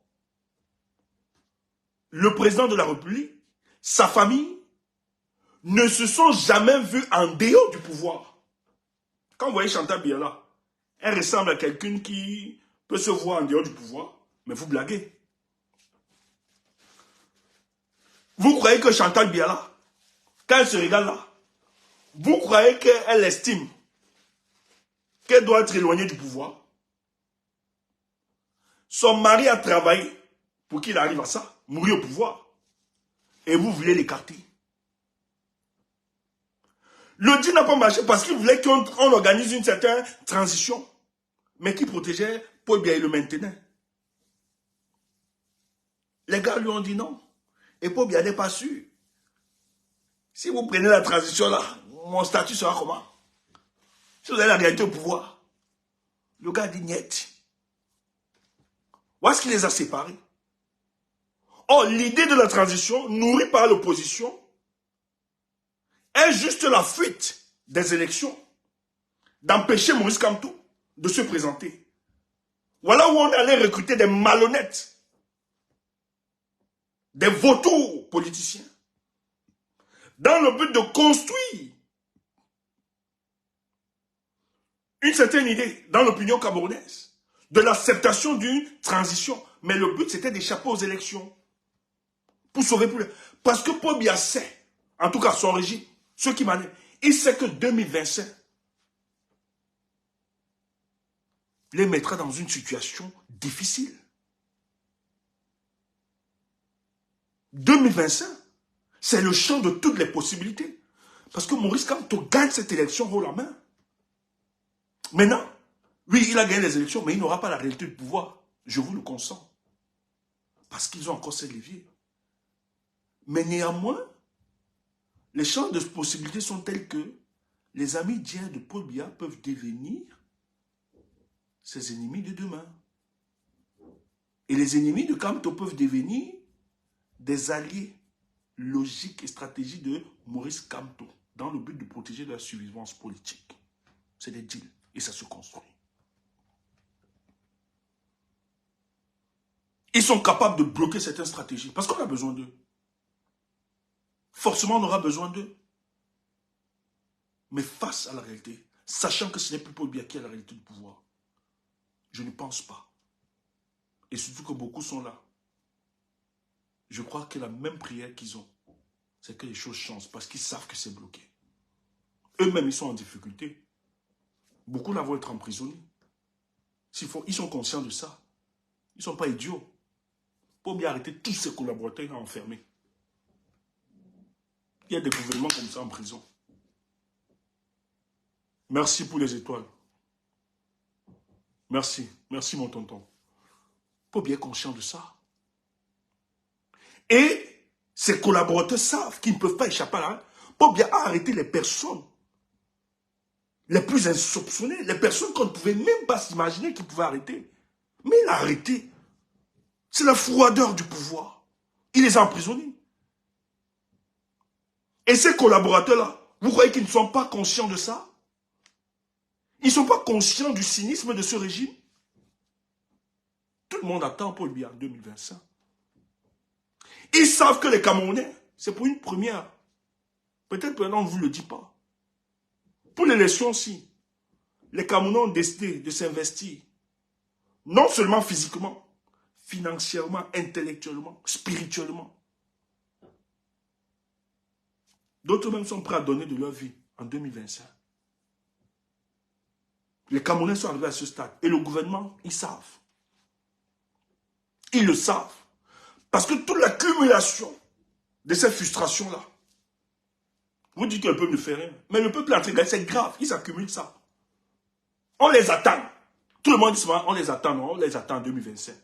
le président de la République, sa famille, ne se sont jamais vus en dehors du pouvoir. Quand vous voyez Chantal Biala, elle ressemble à quelqu'un qui peut se voir en dehors du pouvoir, mais vous blaguez. Vous croyez que Chantal Biala, quand elle se regarde là, vous croyez qu'elle estime qu'elle doit être éloignée du pouvoir? Son mari a travaillé pour qu'il arrive à ça, mourir au pouvoir. Et vous voulez l'écarter. Le deal n'a pas marché parce qu'il voulait qu'on organise une certaine transition, mais qui protégeait Paul Biya et le maintenait. Les gars lui ont dit non. Et Paul Biya n'est pas sûr. Si vous prenez la transition là, mon statut sera comment? Si vous avez la réalité au pouvoir. Le gars dit niet. Où est-ce qu'il les a séparés? Or, l'idée de la transition, nourrie par l'opposition, est juste la fuite des élections, d'empêcher Maurice Kamto de se présenter. Voilà où on allait recruter des malhonnêtes, des vautours politiciens, dans le but de construire une certaine idée dans l'opinion camerounaise de l'acceptation d'une transition. Mais le but, c'était d'échapper aux élections. Pour sauver plus. Parce que Paul Biya sait, en tout cas son régime, ceux qui m'en est, il sait que 2025 les mettra dans une situation difficile. 2025, c'est le champ de toutes les possibilités. Parce que Maurice Kamto gagne cette élection haut la main. Maintenant, oui, il a gagné les élections, mais il n'aura pas la réalité du pouvoir. Je vous le consens. Parce qu'ils ont encore ces leviers. Mais néanmoins, les champs de possibilités sont tels que les amis d'hier de Paul Biya peuvent devenir ses ennemis de demain. Et les ennemis de Kamto peuvent devenir des alliés logiques et stratégiques de Maurice Kamto dans le but de protéger la survivance politique. C'est des deals et ça se construit. Ils sont capables de bloquer certaines stratégies parce qu'on a besoin d'eux. Forcément, on aura besoin d'eux. Mais face à la réalité, sachant que ce n'est plus Paul Biya qui a la réalité du pouvoir, je ne pense pas. Et surtout que beaucoup sont là. Je crois que la même prière qu'ils ont, c'est que les choses changent parce qu'ils savent que c'est bloqué. Eux-mêmes, ils sont en difficulté. Beaucoup là vont être emprisonnés. Ils sont conscients de ça. Ils ne sont pas idiots. Pour bien arrêter tous ces collaborateurs enfermés. Il y a des gouvernements comme ça en prison. Merci pour les étoiles. Merci. Merci mon tonton. Faut bien être conscient de ça. Et ces collaborateurs savent qu'ils ne peuvent pas échapper à la... Faut bien arrêter les personnes les plus insoupçonnées, les personnes qu'on ne pouvait même pas s'imaginer qu'ils pouvaient arrêter. Mais il a arrêté. C'est la froideur du pouvoir. Il les a emprisonnés. Et ces collaborateurs-là, vous croyez qu'ils ne sont pas conscients de ça? Ils ne sont pas conscients du cynisme de ce régime? Tout le monde attend Paul Biya en 2025. Ils savent que les Camerounais, c'est pour une première. Peut-être maintenant on ne vous le dit pas. Pour l'élection aussi, les Camerounais ont décidé de s'investir. Non seulement physiquement, financièrement, intellectuellement, spirituellement. D'autres même sont prêts à donner de leur vie en 2025. Les Camerounais sont arrivés à ce stade. Et le gouvernement, ils savent. Ils le savent. Parce que toute l'accumulation de ces frustrations-là, vous dites que le peuple ne fait rien. Mais le peuple est en train de gagner, c'est grave. Ils accumulent ça. On les attend. Tout le monde dit souvent, on les attend, non, on les attend en 2025.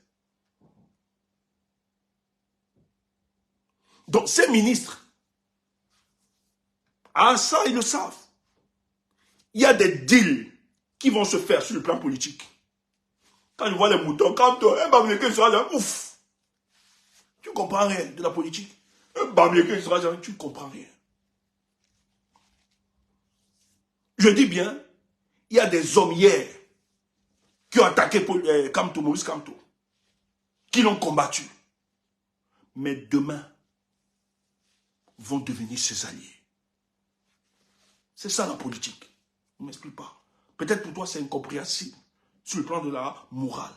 Donc ces ministres, ah ça, ils le savent. Il y a des deals qui vont se faire sur le plan politique. Quand je vois les moutons, quand un Bamileke sera là, ouf, tu ne comprends rien de la politique. Un Bamileke sera là, tu ne comprends rien. Je dis bien, il y a des hommes hier qui ont attaqué Kamto, Maurice Kamto, qui l'ont combattu. Mais demain, vont devenir ses alliés. C'est ça la politique. Ne m'explique pas. Peut-être pour toi c'est incompréhensible sur le plan de la morale.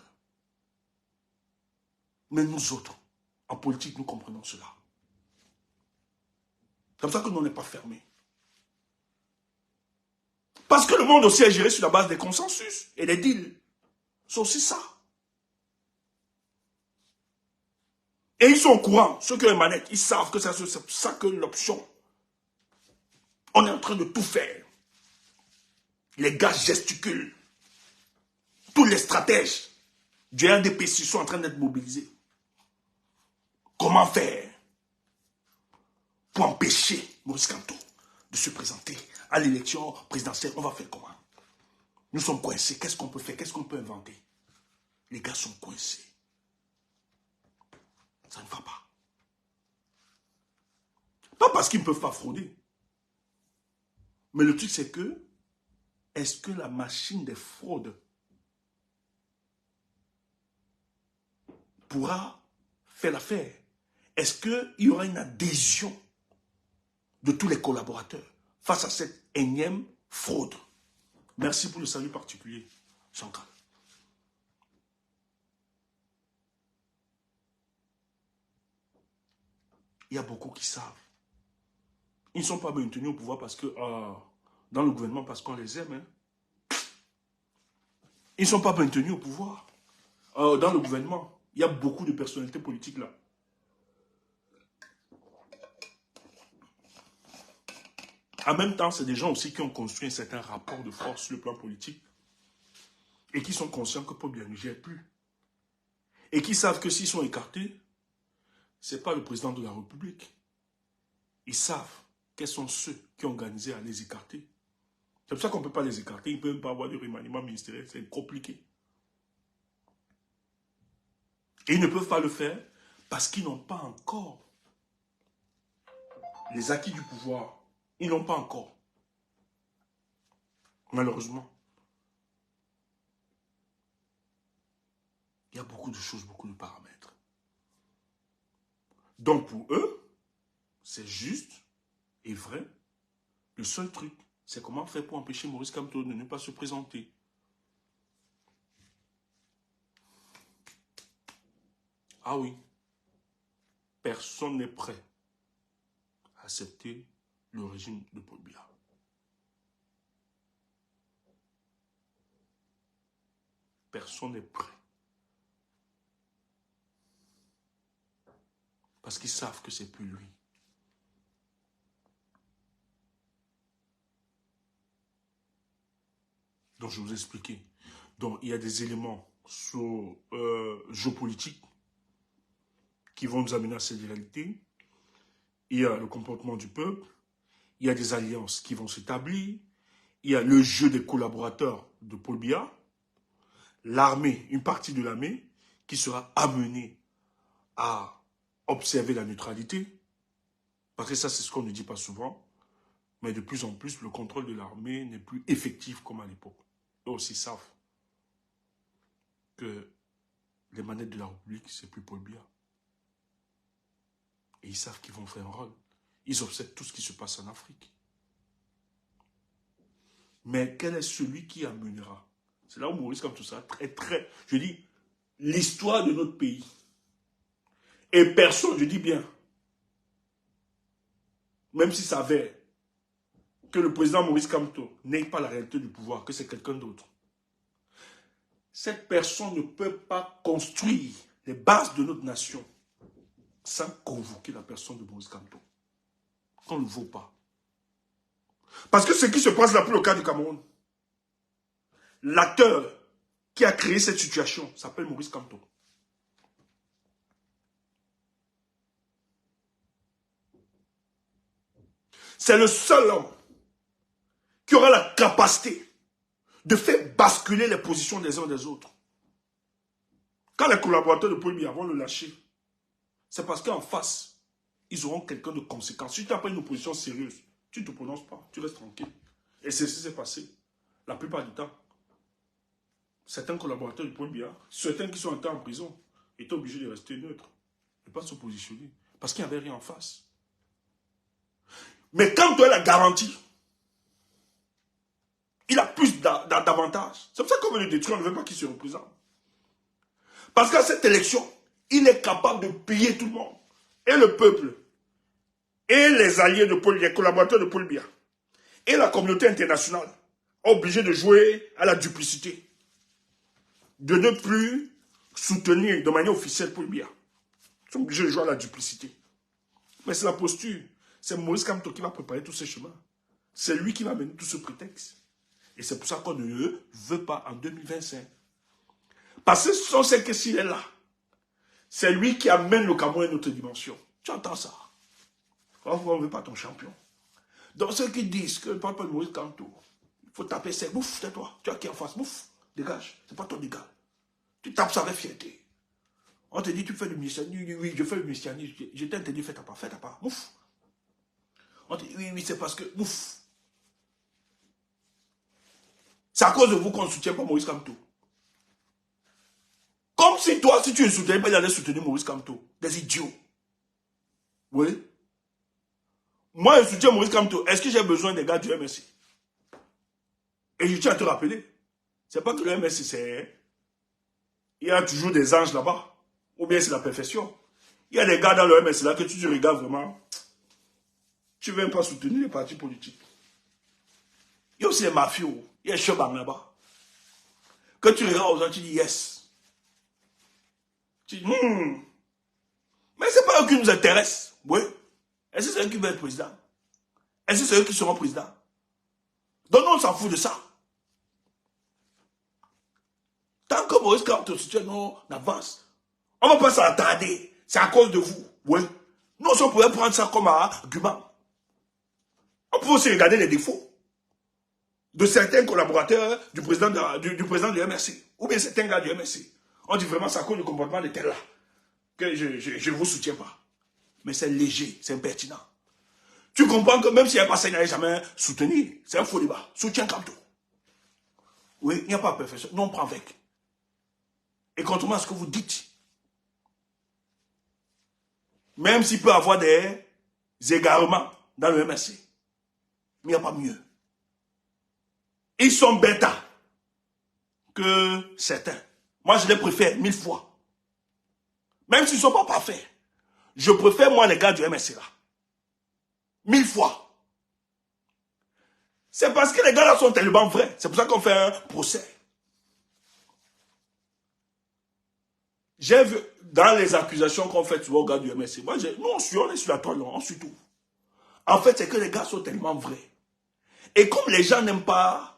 Mais nous autres, en politique, nous comprenons cela. C'est comme ça que nous n'est pas fermés. Parce que le monde aussi est géré sur la base des consensus et des deals. C'est aussi ça. Et ils sont au courant, ceux qui ont les manettes, ils savent que c'est ça que l'option. On est en train de tout faire. Les gars gesticulent. Tous les stratèges du RDPC sont en train d'être mobilisés. Comment faire pour empêcher Maurice Kamto de se présenter à l'élection présidentielle? On va faire comment? Nous sommes coincés. Qu'est-ce qu'on peut faire? Qu'est-ce qu'on peut inventer? Les gars sont coincés. Ça ne va pas. Pas parce qu'ils ne peuvent pas frauder. Mais le truc, c'est que, est-ce que la machine des fraudes pourra faire l'affaire? Est-ce qu'il y aura une adhésion de tous les collaborateurs face à cette énième fraude? Merci pour le salut particulier, Chantal. Il y a beaucoup qui savent. Ils ne sont pas maintenus au pouvoir parce que, dans le gouvernement, parce qu'on les aime. Hein. Ils ne sont pas maintenus au pouvoir. Dans le gouvernement, il y a beaucoup de personnalités politiques là. En même temps, c'est des gens aussi qui ont construit un certain rapport de force sur le plan politique et qui sont conscients que Paul Biya ne gère plus. Et qui savent que s'ils sont écartés, ce n'est pas le président de la République. Ils savent quels sont ceux qui ont organisé à les écarter. C'est pour ça qu'on ne peut pas les écarter. Ils ne peuvent même pas avoir de remaniement ministériel. C'est compliqué. Et ils ne peuvent pas le faire parce qu'ils n'ont pas encore les acquis du pouvoir. Ils n'ont pas encore. Malheureusement. Il y a beaucoup de choses, beaucoup de paramètres. Donc pour eux, c'est juste et vrai. Le seul truc, c'est comment faire pour empêcher Maurice Kamto de ne pas se présenter. Ah oui. Personne n'est prêt accepter le régime de Paul Biya. Personne n'est prêt. Parce qu'ils savent que c'est plus lui. Donc je vais vous expliquer. Donc il y a des éléments géopolitiques qui vont nous amener à cette réalité. Il y a le comportement du peuple. Il y a des alliances qui vont s'établir. Il y a le jeu des collaborateurs de Paul Biya. L'armée, une partie de l'armée qui sera amenée à observer la neutralité. Parce que ça, c'est ce qu'on ne dit pas souvent. Mais de plus en plus, le contrôle de l'armée n'est plus effectif comme à l'époque. Eux aussi savent que les manettes de la République, c'est plus Paul Biya. Et ils savent qu'ils vont faire un rôle. Ils observent tout ce qui se passe en Afrique. Mais quel est celui qui amènera? C'est là où Maurice, comme tout ça, je dis, l'histoire de notre pays. Et personne, je dis bien, même si ça avait que le président Maurice Kamto n'ait pas la réalité du pouvoir, que c'est quelqu'un d'autre. Cette personne ne peut pas construire les bases de notre nation sans convoquer la personne de Maurice Kamto. Qu'on ne vaut pas. Parce que ce qui se passe là pour le cas du Cameroun, l'acteur qui a créé cette situation s'appelle Maurice Kamto. C'est le seul homme qui aura la capacité de faire basculer les positions des uns des autres. Quand les collaborateurs de Paul Biya vont le lâcher, c'est parce qu'en face, ils auront quelqu'un de conséquent. Si tu n'as pas une opposition sérieuse, tu ne te prononces pas, tu restes tranquille. Et c'est ce qui s'est passé. La plupart du temps, certains collaborateurs de Paul Biya, certains qui sont entrés en prison, étaient obligés de rester neutres, de ne pas se positionner, parce qu'il n'y avait rien en face. Mais quand tu as la garantie, il a plus d'avantages. C'est pour ça qu'on veut le détruire, on ne veut pas qu'il se représente. Parce qu'à cette élection, il est capable de payer tout le monde. Et le peuple, et les alliés de Paul Biya, les collaborateurs de Paul Biya, et la communauté internationale, obligés de jouer à la duplicité. De ne plus soutenir de manière officielle Paul Biya. Ils sont obligés de jouer à la duplicité. Mais c'est la posture. C'est Maurice Kamto qui va préparer tous ces chemins. C'est lui qui va mener tout ce prétexte. Et c'est pour ça qu'on ne veut pas en 2025. Parce que si on sait que s'il est là, c'est lui qui amène le Cameroun à une autre dimension. Tu entends ça? On ne veut pas ton champion. Donc ceux qui disent que le papa de Maurice Kamto, il faut taper sec, bouffe, tais-toi. Tu as qui en face, bouffe, dégage. C'est pas ton égal. Tu tapes ça avec fierté. On te dit, tu fais le messianisme. Oui, je fais le messianisme. Je t'ai interdit, fais ta part, bouffe. On te dit, oui, c'est parce que, bouffe. C'est à cause de vous qu'on ne soutient pas Maurice Kamto. Comme si toi, si tu ne soutenais pas, il allait soutenir Maurice Kamto. Des idiots. Oui. Moi, je soutiens Maurice Kamto. Est-ce que j'ai besoin des gars du MSC? Et je tiens à te rappeler. C'est pas que le MSC, c'est... Il y a toujours des anges là-bas. Ou bien c'est la perfection. Il y a des gars dans le MSC là que tu te regardes vraiment. Tu ne veux même pas soutenir les partis politiques. Il y a aussi les mafios. Il y a Chebang là-bas. Que tu regardes aux gens, tu dis yes. Tu dis mais ce n'est pas eux qui nous intéressent. Oui. Est-ce que c'est eux qui veulent être président? Est-ce que c'est eux qui seront présidents? Donc nous, on s'en fout de ça. Tant que Maurice Kamto soutient, on avance. On ne va pas s'attarder. C'est à cause de vous. Oui. Nous, on pourrait prendre ça comme argument. On peut aussi regarder les défauts de certains collaborateurs du président du MRC. Ou bien certains gars du MRC. On dit vraiment, c'est à cause du comportement de tel là que je ne vous soutiens pas. Mais c'est léger, c'est impertinent. Tu comprends que même s'il n'y a pas ça, il n'allait jamais soutenir. C'est un faux débat. Soutien Kamto. Oui, il n'y a pas de perfection. Non, on prend avec. Et contrairement à ce que vous dites, même s'il peut y avoir des égarements dans le MSC, mais il n'y a pas mieux. Ils sont bêtas que certains. Moi, je les préfère 1000 fois. Même s'ils ne sont pas parfaits. Je préfère, moi, les gars du MSC là. 1000 fois. C'est parce que les gars là sont tellement vrais. C'est pour ça qu'on fait un procès. J'ai vu dans les accusations qu'on fait souvent aux gars du MSC. Moi, nous, on est sur la toile, on suit tout. En fait, c'est que les gars sont tellement vrais. Et comme les gens n'aiment pas,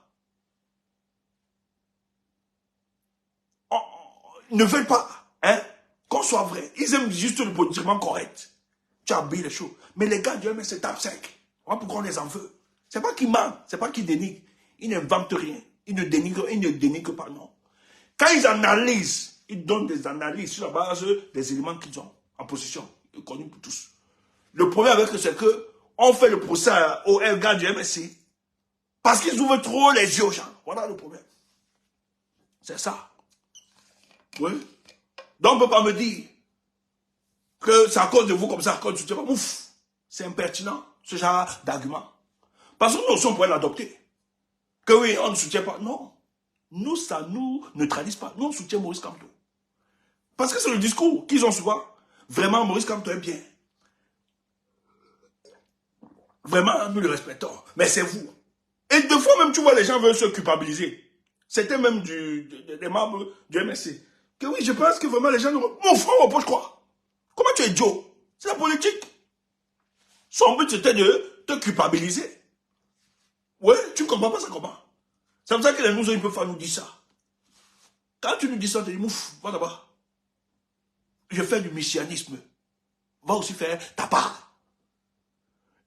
ne veulent pas, hein, qu'on soit vrai. Ils aiment juste le politiquement correct. Tu as oublié les choses. Mais les gars du MSC tapent sec. Voilà pourquoi on les en veut. C'est pas qu'ils mentent, c'est pas qu'ils dénigrent. Ils n'inventent rien. Ils ne dénigrent pas, non. Quand ils analysent, ils donnent des analyses sur la base des éléments qu'ils ont en position. Connus pour tous. Le problème avec eux, c'est que on fait le procès aux gars du MSC parce qu'ils ouvrent trop les yeux aux gens. Voilà le problème. C'est ça. Oui. Donc on ne peut pas me dire que c'est à cause de vous comme ça, à cause de soutien. Ouf. C'est impertinent, ce genre d'argument. Parce que nous aussi, on pourrait l'adopter. Que oui, on ne soutient pas. Non. Nous, ça ne nous neutralise pas. Nous, on soutient Maurice Kamto. Parce que c'est le discours qu'ils ont souvent. Vraiment, Maurice Kamto est bien. Vraiment, nous le respectons. Mais c'est vous. Et deux fois même, tu vois, les gens veulent se culpabiliser. C'était même des membres du MSC. Que oui, je pense que vraiment les gens... Mon frère reproche quoi? Comment tu es idiot? C'est la politique. Son but, c'était de te culpabiliser. Ouais, tu ne comprends pas ça comment? C'est comme ça que les nous, ils peuvent pas nous dire ça. Quand tu nous dis ça, tu dis, mouf, va là-bas. Je fais du messianisme. Va aussi faire ta part.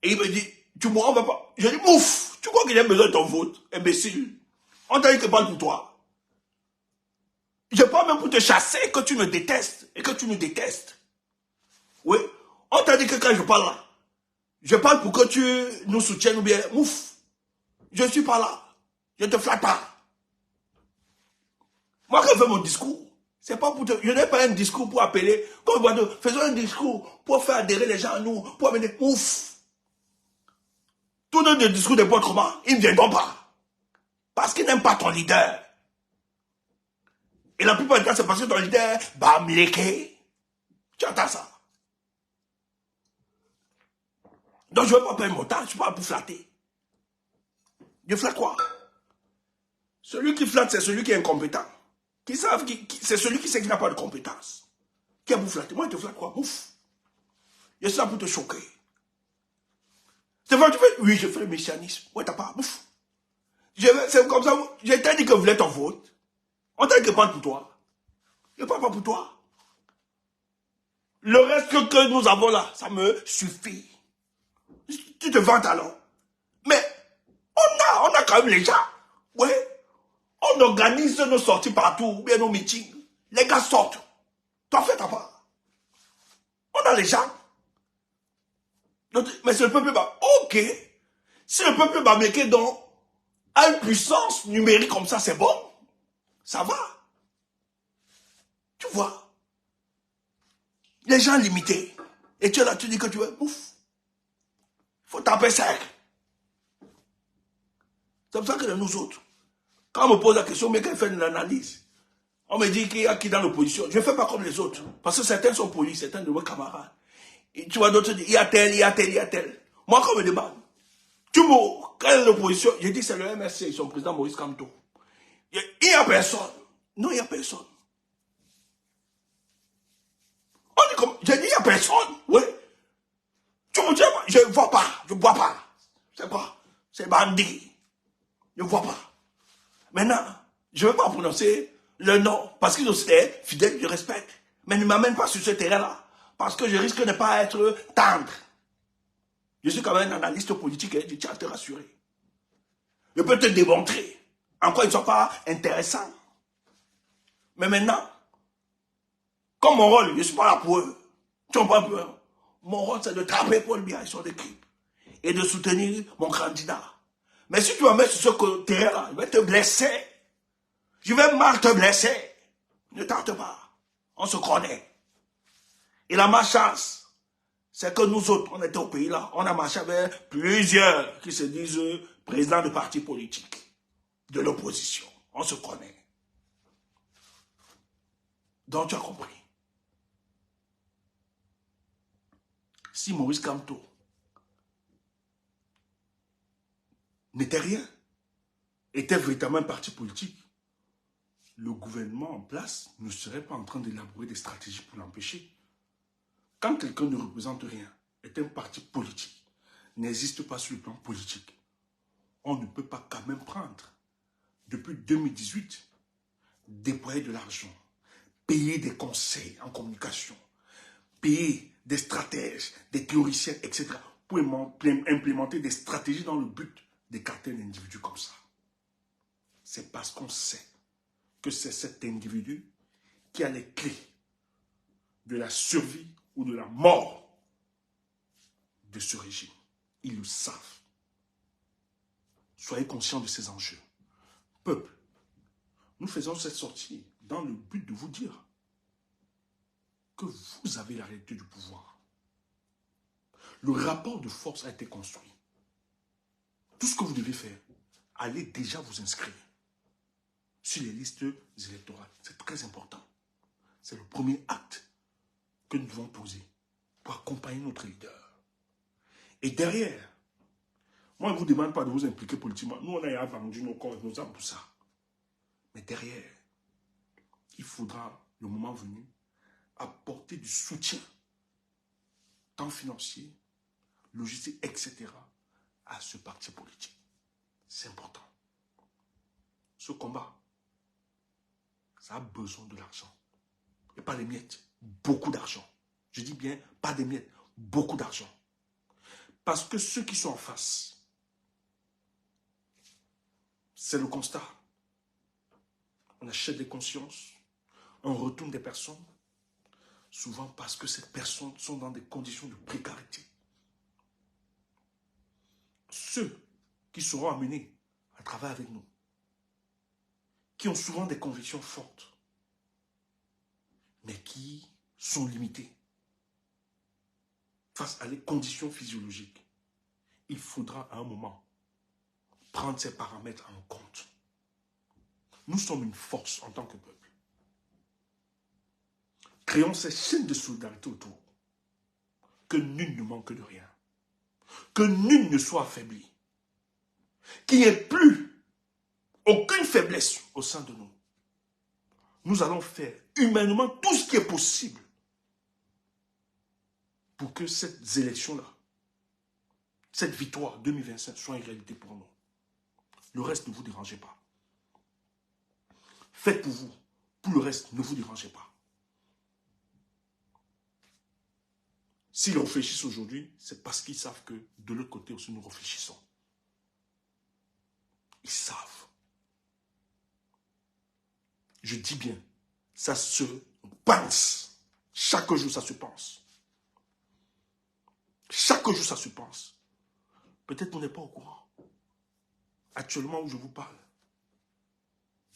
Et il me dit, tu mourras, on va pas. Je dis, mouf, tu crois qu'il a besoin de ton vote, imbécile? On t'a dit que parle pour toi. Je parle même pour te chasser, que tu me détestes et que tu nous détestes. Oui. On t'a dit que quand je parle là, je parle pour que tu nous soutiennes ou bien, mouf. Je ne suis pas là. Je ne te flatte pas. Moi, quand je fais mon discours, c'est pas pour te... Je n'ai pas un discours pour appeler, comme faisons un discours pour faire adhérer les gens à nous, pour amener, ouf. Tous nos discours de autrement, ils ne viendront pas. Parce qu'ils n'aiment pas ton leader. Et la plupart du temps, c'est parce que ton leader, Bamleke. Tu entends ça? Donc je ne veux pas perdre mon temps, je ne suis pas là pour flatter. Je flatte quoi? Celui qui flatte, c'est celui qui est incompétent. C'est celui qui sait qu'il n'a pas de compétence. Qui est pour flatter? Moi, je te flatte quoi? Ouf. Je suis là pour te choquer. C'est vrai, tu fais? Oui, je fais le messianisme. Ouais, t'as pas. Ouf. C'est comme ça, je t'ai dit que vous voulez ton vote. On t'a dit que parle pour toi. Je ne parle pas pour toi. Le reste que nous avons là, ça me suffit. Tu te vantes alors. Mais on a quand même les gens. Ouais. On organise nos sorties partout, bien nos meetings. Les gars sortent. Toi, fais ta part. On a les gens. Mais c'est le peuple bas. Ok. Si le peuple bamléké donc a une puissance numérique comme ça, c'est bon. Ça va. Tu vois. Les gens limités. Et tu es là, tu dis que tu veux. Ouf. Il faut taper sec. C'est comme ça que nous autres. Quand on me pose la question, mais quand on fait une analyse, on me dit qu'il y a qui dans l'opposition. Je ne fais pas comme les autres. Parce que certains sont polis, certains de mes camarades. Et tu vois d'autres dire, il y a tel, il y a tel, il y a tel. Moi, quand on me demande, tu vois, quand il y a l'opposition, je dis c'est le MSC, son président Maurice Kamto. Il n'y a personne. Non, il n'y a personne. On dit comme, je dis il n'y a personne. Oui. Tu me dis, je ne vois pas, je ne vois pas. C'est quoi? C'est bandit. Je ne vois pas. Maintenant, je ne vais pas prononcer le nom, parce qu'ils aussi sont fidèles, je respecte. Mais ne m'amène pas sur ce terrain-là, parce que je risque de ne pas être tendre. Je suis quand même un analyste politique et je tiens à te rassurer. Je peux te démontrer en quoi ils ne sont pas intéressants. Mais maintenant, comme mon rôle, je ne suis pas là pour eux. Tu comprends un peu? Mon rôle, c'est de taper Paul Biya sur des clips et de soutenir mon candidat. Mais si tu vas mettre sur ce terrain-là, je vais te blesser. Je vais mal te blesser. Ne tente pas. On se connaît. Et la malchance, c'est que nous autres, on était au pays là, on a marché avec plusieurs qui se disent présidents de partis politiques, de l'opposition. On se connaît. Donc tu as compris. Si Maurice Kamto n'était rien, était véritablement un parti politique, le gouvernement en place ne serait pas en train d'élaborer des stratégies pour l'empêcher. Quand quelqu'un ne représente rien, est un parti politique, n'existe pas sur le plan politique, on ne peut pas quand même prendre, depuis 2018, déployer de l'argent, payer des conseils en communication, payer des stratèges, des théoriciens, etc., pour implémenter des stratégies dans le but d'écarter un individu comme ça. C'est parce qu'on sait que c'est cet individu qui a les clés de la survie ou de la mort de ce régime. Ils le savent. Soyez conscients de ces enjeux. Peuple, nous faisons cette sortie dans le but de vous dire que vous avez la réalité du pouvoir. Le rapport de force a été construit. Tout ce que vous devez faire, allez déjà vous inscrire sur les listes électorales. C'est très important. C'est le premier acte que nous devons poser pour accompagner notre leader. Et derrière, moi, je ne vous demande pas de vous impliquer politiquement. Nous, on a vendu nos corps et nos âmes pour ça. Mais derrière, il faudra, le moment venu, apporter du soutien, tant financier, logistique, etc., à ce parti politique. C'est important. Ce combat, ça a besoin de l'argent. Et pas les miettes. Beaucoup d'argent. Je dis bien, pas des miettes. Beaucoup d'argent. Parce que ceux qui sont en face, c'est le constat. On achète des consciences, on retourne des personnes, souvent parce que ces personnes sont dans des conditions de précarité. Ceux qui seront amenés à travailler avec nous, qui ont souvent des convictions fortes, mais qui sont limités face à les conditions physiologiques. Il faudra à un moment prendre ces paramètres en compte. Nous sommes une force en tant que peuple. Créons ces chaînes de solidarité autour. Que nul ne manque de rien. Que nul ne soit affaibli. Qu'il n'y ait plus aucune faiblesse au sein de nous. Nous allons faire humainement tout ce qui est possible pour que cette élection-là, cette victoire 2025 soit une réalité pour nous. Le reste, ne vous dérangez pas. Faites pour vous. Pour le reste, ne vous dérangez pas. S'ils réfléchissent aujourd'hui, c'est parce qu'ils savent que de l'autre côté aussi, nous réfléchissons. Ils savent. Je dis bien, ça se pense. Chaque jour, ça se pense. Chaque jour, ça se pense. Peut-être qu'on n'est pas au courant. Actuellement où je vous parle,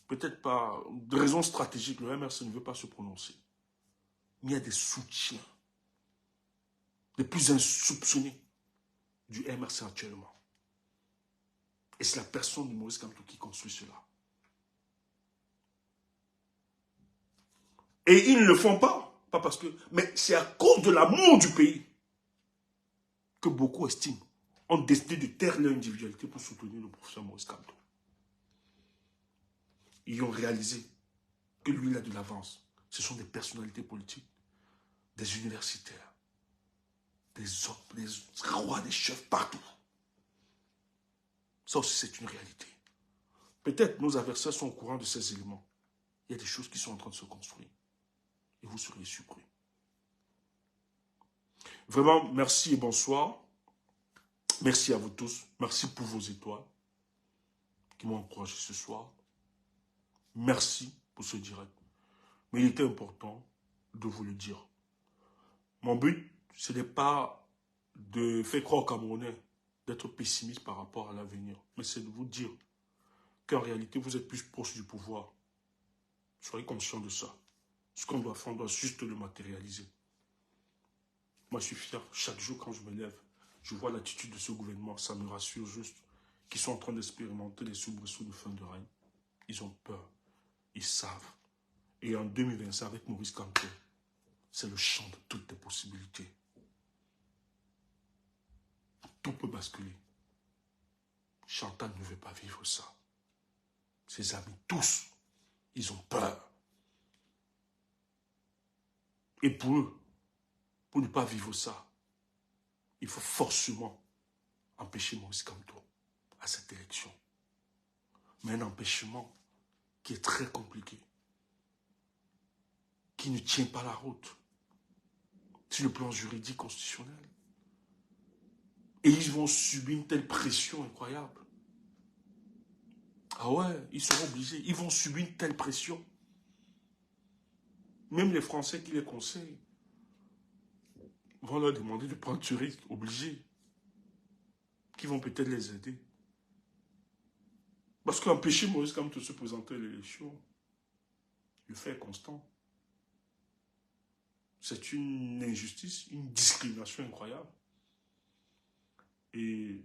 peut-être pas de raisons stratégiques, le MRC ne veut pas se prononcer. Mais il y a des soutiens les plus insoupçonnés du MRC actuellement. Et c'est la personne de Maurice Kamto qui construit cela. Et ils ne le font pas parce que, mais c'est à cause de l'amour du pays que beaucoup estiment, ont décidé de taire leur individualité pour soutenir le professeur Maurice Kamto. Ils ont réalisé que lui, il a de l'avance. Ce sont des personnalités politiques, des universitaires, des hommes, des rois, des chefs, partout. Ça aussi, c'est une réalité. Peut-être nos adversaires sont au courant de ces éléments. Il y a des choses qui sont en train de se construire. Et vous serez surpris. Vraiment, merci et bonsoir. Merci à vous tous. Merci pour vos étoiles qui m'ont encouragé ce soir. Merci pour ce direct. Mais il était important de vous le dire. Mon but, ce n'est pas de faire croire aux Camerounais d'être pessimiste par rapport à l'avenir, mais c'est de vous dire qu'en réalité, vous êtes plus proche du pouvoir. Soyez conscients de ça. Ce qu'on doit faire, on doit juste le matérialiser. Moi, je suis fier. Chaque jour, quand je me lève, je vois l'attitude de ce gouvernement. Ça me rassure juste qu'ils sont en train d'expérimenter les soubresauts de fin de règne. Ils ont peur. Ils savent. Et en 2025, avec Maurice Kamto, c'est le champ de toutes les possibilités. Tout peut basculer. Chantal ne veut pas vivre ça. Ses amis, tous, ils ont peur. Et pour eux, pour ne pas vivre ça, il faut forcément empêcher Maurice Kamto à cette élection. Mais un empêchement qui est très compliqué, qui ne tient pas la route sur le plan juridique constitutionnel. Et ils vont subir une telle pression incroyable. Ah ouais, ils seront obligés. Ils vont subir une telle pression. Même les Français qui les conseillent vont leur demander de prendre ce risque, obligés. Qui vont peut-être les aider. Parce qu'empêcher Maurice Kamto de se présenter à l'élection, le fait est constant. C'est une injustice, une discrimination incroyable. Et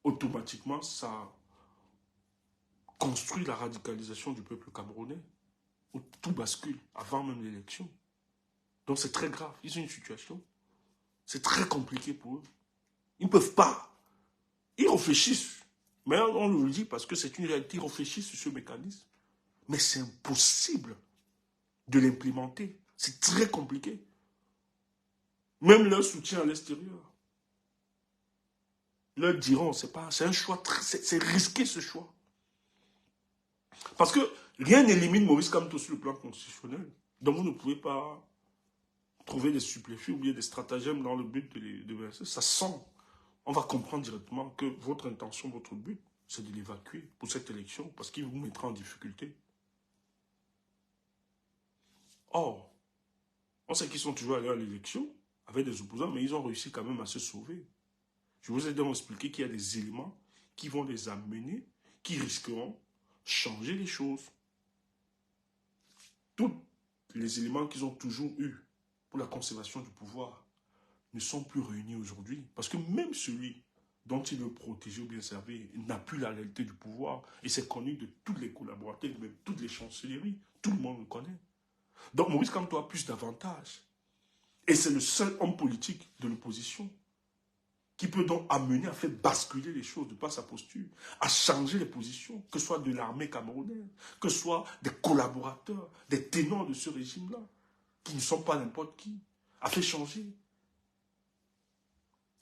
automatiquement, ça construit la radicalisation du peuple camerounais, où tout bascule avant même l'élection. Donc c'est très grave. Ils ont une situation. C'est très compliqué pour eux. Ils ne peuvent pas. Ils réfléchissent. Mais on le dit parce que c'est une réalité. Ils réfléchissent sur ce mécanisme. Mais c'est impossible de l'implémenter. C'est très compliqué. Même leur soutien à l'extérieur. Leur diront, c'est un choix, c'est risqué ce choix. Parce que rien n'élimine Maurice Kamto sur le plan constitutionnel. Donc vous ne pouvez pas trouver des suppléfis ou bien des stratagèmes dans le but de verser. Ça sent. On va comprendre directement que votre intention, votre but, c'est de l'évacuer pour cette élection parce qu'il vous mettra en difficulté. Or, on sait qu'ils sont toujours allés à l'élection avec des opposants, mais ils ont réussi quand même à se sauver. Je vous ai donc expliqué qu'il y a des éléments qui vont les amener, qui risqueront changer les choses. Tous les éléments qu'ils ont toujours eus pour la conservation du pouvoir ne sont plus réunis aujourd'hui. Parce que même celui dont il veut protéger ou bien servir n'a plus la réalité du pouvoir. Et c'est connu de tous les collaborateurs, même toutes les chancelleries. Tout le monde le connaît. Donc Maurice Kamto a plus d'avantages. Et c'est le seul homme politique de l'opposition qui peut donc amener à faire basculer les choses de par sa posture, à changer les positions, que ce soit de l'armée camerounaise, que ce soit des collaborateurs, des ténors de ce régime-là, qui ne sont pas n'importe qui, a fait changer.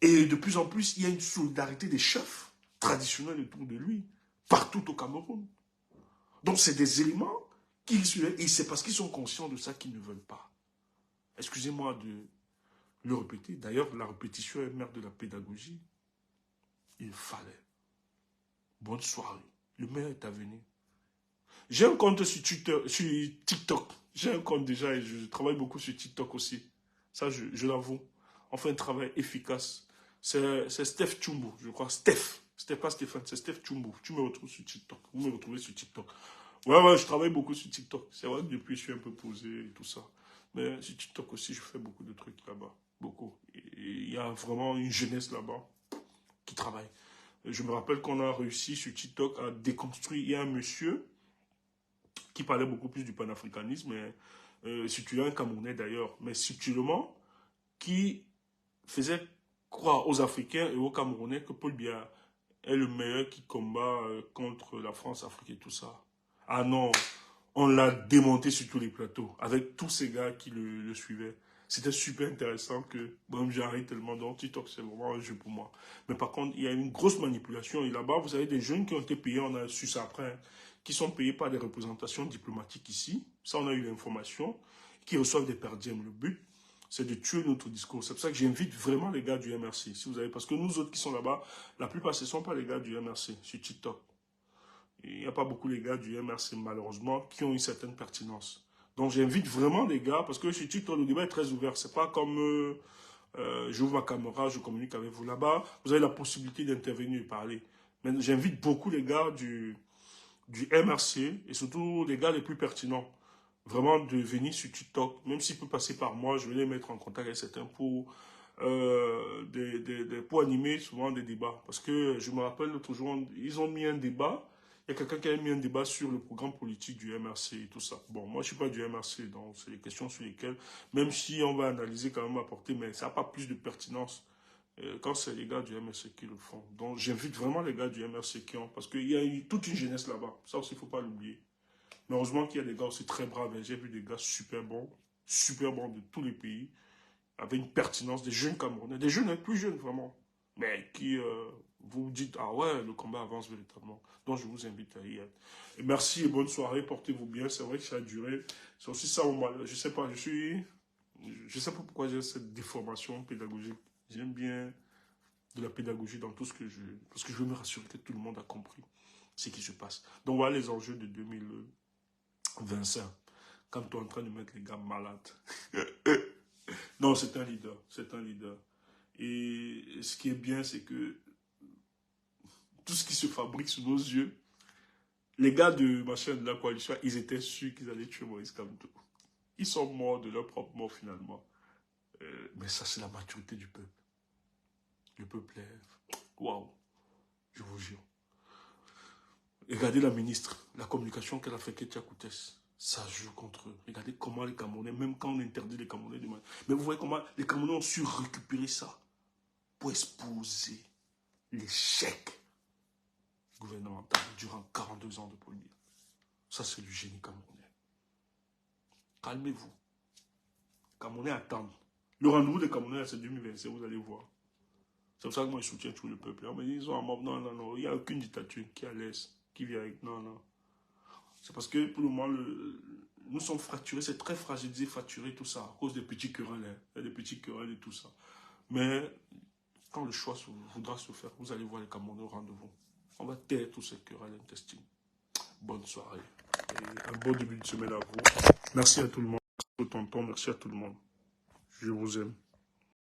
Et de plus en plus, il y a une solidarité des chefs traditionnels autour de lui, partout au Cameroun. Donc c'est des éléments qu'ils suivent, et c'est parce qu'ils sont conscients de ça qu'ils ne veulent pas. Excusez-moi de le répéter. D'ailleurs, la répétition est mère de la pédagogie. Il fallait. Bonne soirée. Le maire est à venir. J'ai un compte sur TikTok. J'ai un compte déjà et je travaille beaucoup sur TikTok aussi. Ça, je l'avoue. On fait un travail efficace. C'est Steph Chumbo, je crois. Steph. C'était pas Stéphane, c'est Steph Chumbo. Tu me retrouves sur TikTok. Vous me retrouvez sur TikTok. Ouais, je travaille beaucoup sur TikTok. C'est vrai que depuis, je suis un peu posé et tout ça. Mais sur TikTok aussi, je fais beaucoup de trucs là-bas. Beaucoup. Et il y a vraiment une jeunesse là-bas qui travaille. Je me rappelle qu'on a réussi sur TikTok à déconstruire. Il y a un monsieur qui parlait beaucoup plus du panafricanisme, subtilement un Camerounais d'ailleurs, mais subtilement, qui faisait croire aux Africains et aux Camerounais que Paul Biya est le meilleur qui combat contre la France, Afrique et tout ça. Ah non, on l'a démonté sur tous les plateaux, avec tous ces gars qui le suivaient. C'était super intéressant que, bon, j'arrive tellement dans TikTok, c'est vraiment un jeu pour moi. Mais par contre, il y a une grosse manipulation. Et là-bas, vous avez des jeunes qui ont été payés, on a su ça après, hein, qui sont payés par des représentations diplomatiques ici. Ça, on a eu l'information, qui reçoivent des perdièmes. Le but, c'est de tuer notre discours. C'est pour ça que j'invite vraiment les gars du MRC, si vous avez, parce que nous autres qui sont là-bas, la plupart, ce ne sont pas les gars du MRC sur TikTok. Il n'y a pas beaucoup les gars du MRC, malheureusement, qui ont une certaine pertinence. Donc j'invite vraiment les gars, parce que sur TikTok, le débat est très ouvert. C'est pas comme j'ouvre ma caméra, je communique avec vous là-bas. Vous avez la possibilité d'intervenir et parler. Mais j'invite beaucoup les gars du MRC, et surtout les gars les plus pertinents, vraiment de venir sur TikTok. Même s'il peut passer par moi, je vais les mettre en contact avec certains pour, pour animer souvent des débats. Parce que je me rappelle l'autre jour, ils ont mis un débat. Il y a quelqu'un qui a mis un débat sur le programme politique du MRC et tout ça. Bon, moi, je ne suis pas du MRC, donc c'est des questions sur lesquelles, même si on va analyser quand même, apporter, mais ça n'a pas plus de pertinence Quand c'est les gars du MRC qui le font. Donc j'invite vraiment les gars du MRC qui ont, parce qu'il y a toute une jeunesse là-bas. Ça aussi, il ne faut pas l'oublier. Mais heureusement qu'il y a des gars aussi très braves. J'ai vu des gars super bons de tous les pays, avec une pertinence, des jeunes Camerounais, des jeunes, plus jeunes vraiment, mais qui vous dites, ah ouais, le combat avance véritablement. Donc je vous invite à y être. Et merci et bonne soirée, portez-vous bien. C'est vrai que ça a duré. C'est aussi ça, je sais pas, je sais pas pourquoi j'ai cette déformation pédagogique. J'aime bien de la pédagogie dans tout ce que parce que je veux me rassurer que tout le monde a compris ce qui se passe. Donc voilà les enjeux de 2025. Quand tu es en train de mettre les gars malades. Non, c'est un leader, c'est un leader. Et ce qui est bien, c'est que tout ce qui se fabrique sous nos yeux, les gars de machin de la coalition, ils étaient sûrs qu'ils allaient tuer Maurice Kamto. Ils sont morts de leur propre mort finalement. Mais ça, c'est la maturité du peuple. Le peuple est... Waouh, je vous jure. Regardez la ministre, la communication qu'elle a fait, Ketia Koutès. Ça joue contre eux. Regardez comment les Camerounais, même quand on interdit les Camerounais de... Mais vous voyez comment les Camerounais ont su récupérer ça pour exposer l'échec gouvernemental durant 42 ans de politique. Ça, c'est le génie camerounais. Calmez-vous. Les Camerounais attendent. Le rendez-vous des Camerounais, c'est 2025, vous allez voir. C'est pour ça que moi, je soutiens tout le peuple. Mais ils ont un mob. Non, non, non. Il n'y a aucune dictature qui est à l'aise, qui vient avec... Non, non. C'est parce que, pour le moment, nous sommes fracturés. C'est très fragilisé, fracturé, tout ça, à cause des petits querelles. Hein. Il y a des petits querelles et tout ça. Mais, quand le choix voudra se faire, vous allez voir les Camerounais au rendez-vous. On va taire tous ces querelles intestines. Bonne soirée. Et un bon début de semaine à vous. Merci à tout le monde. Merci au tonton. Merci à tout le monde. Je vous aime.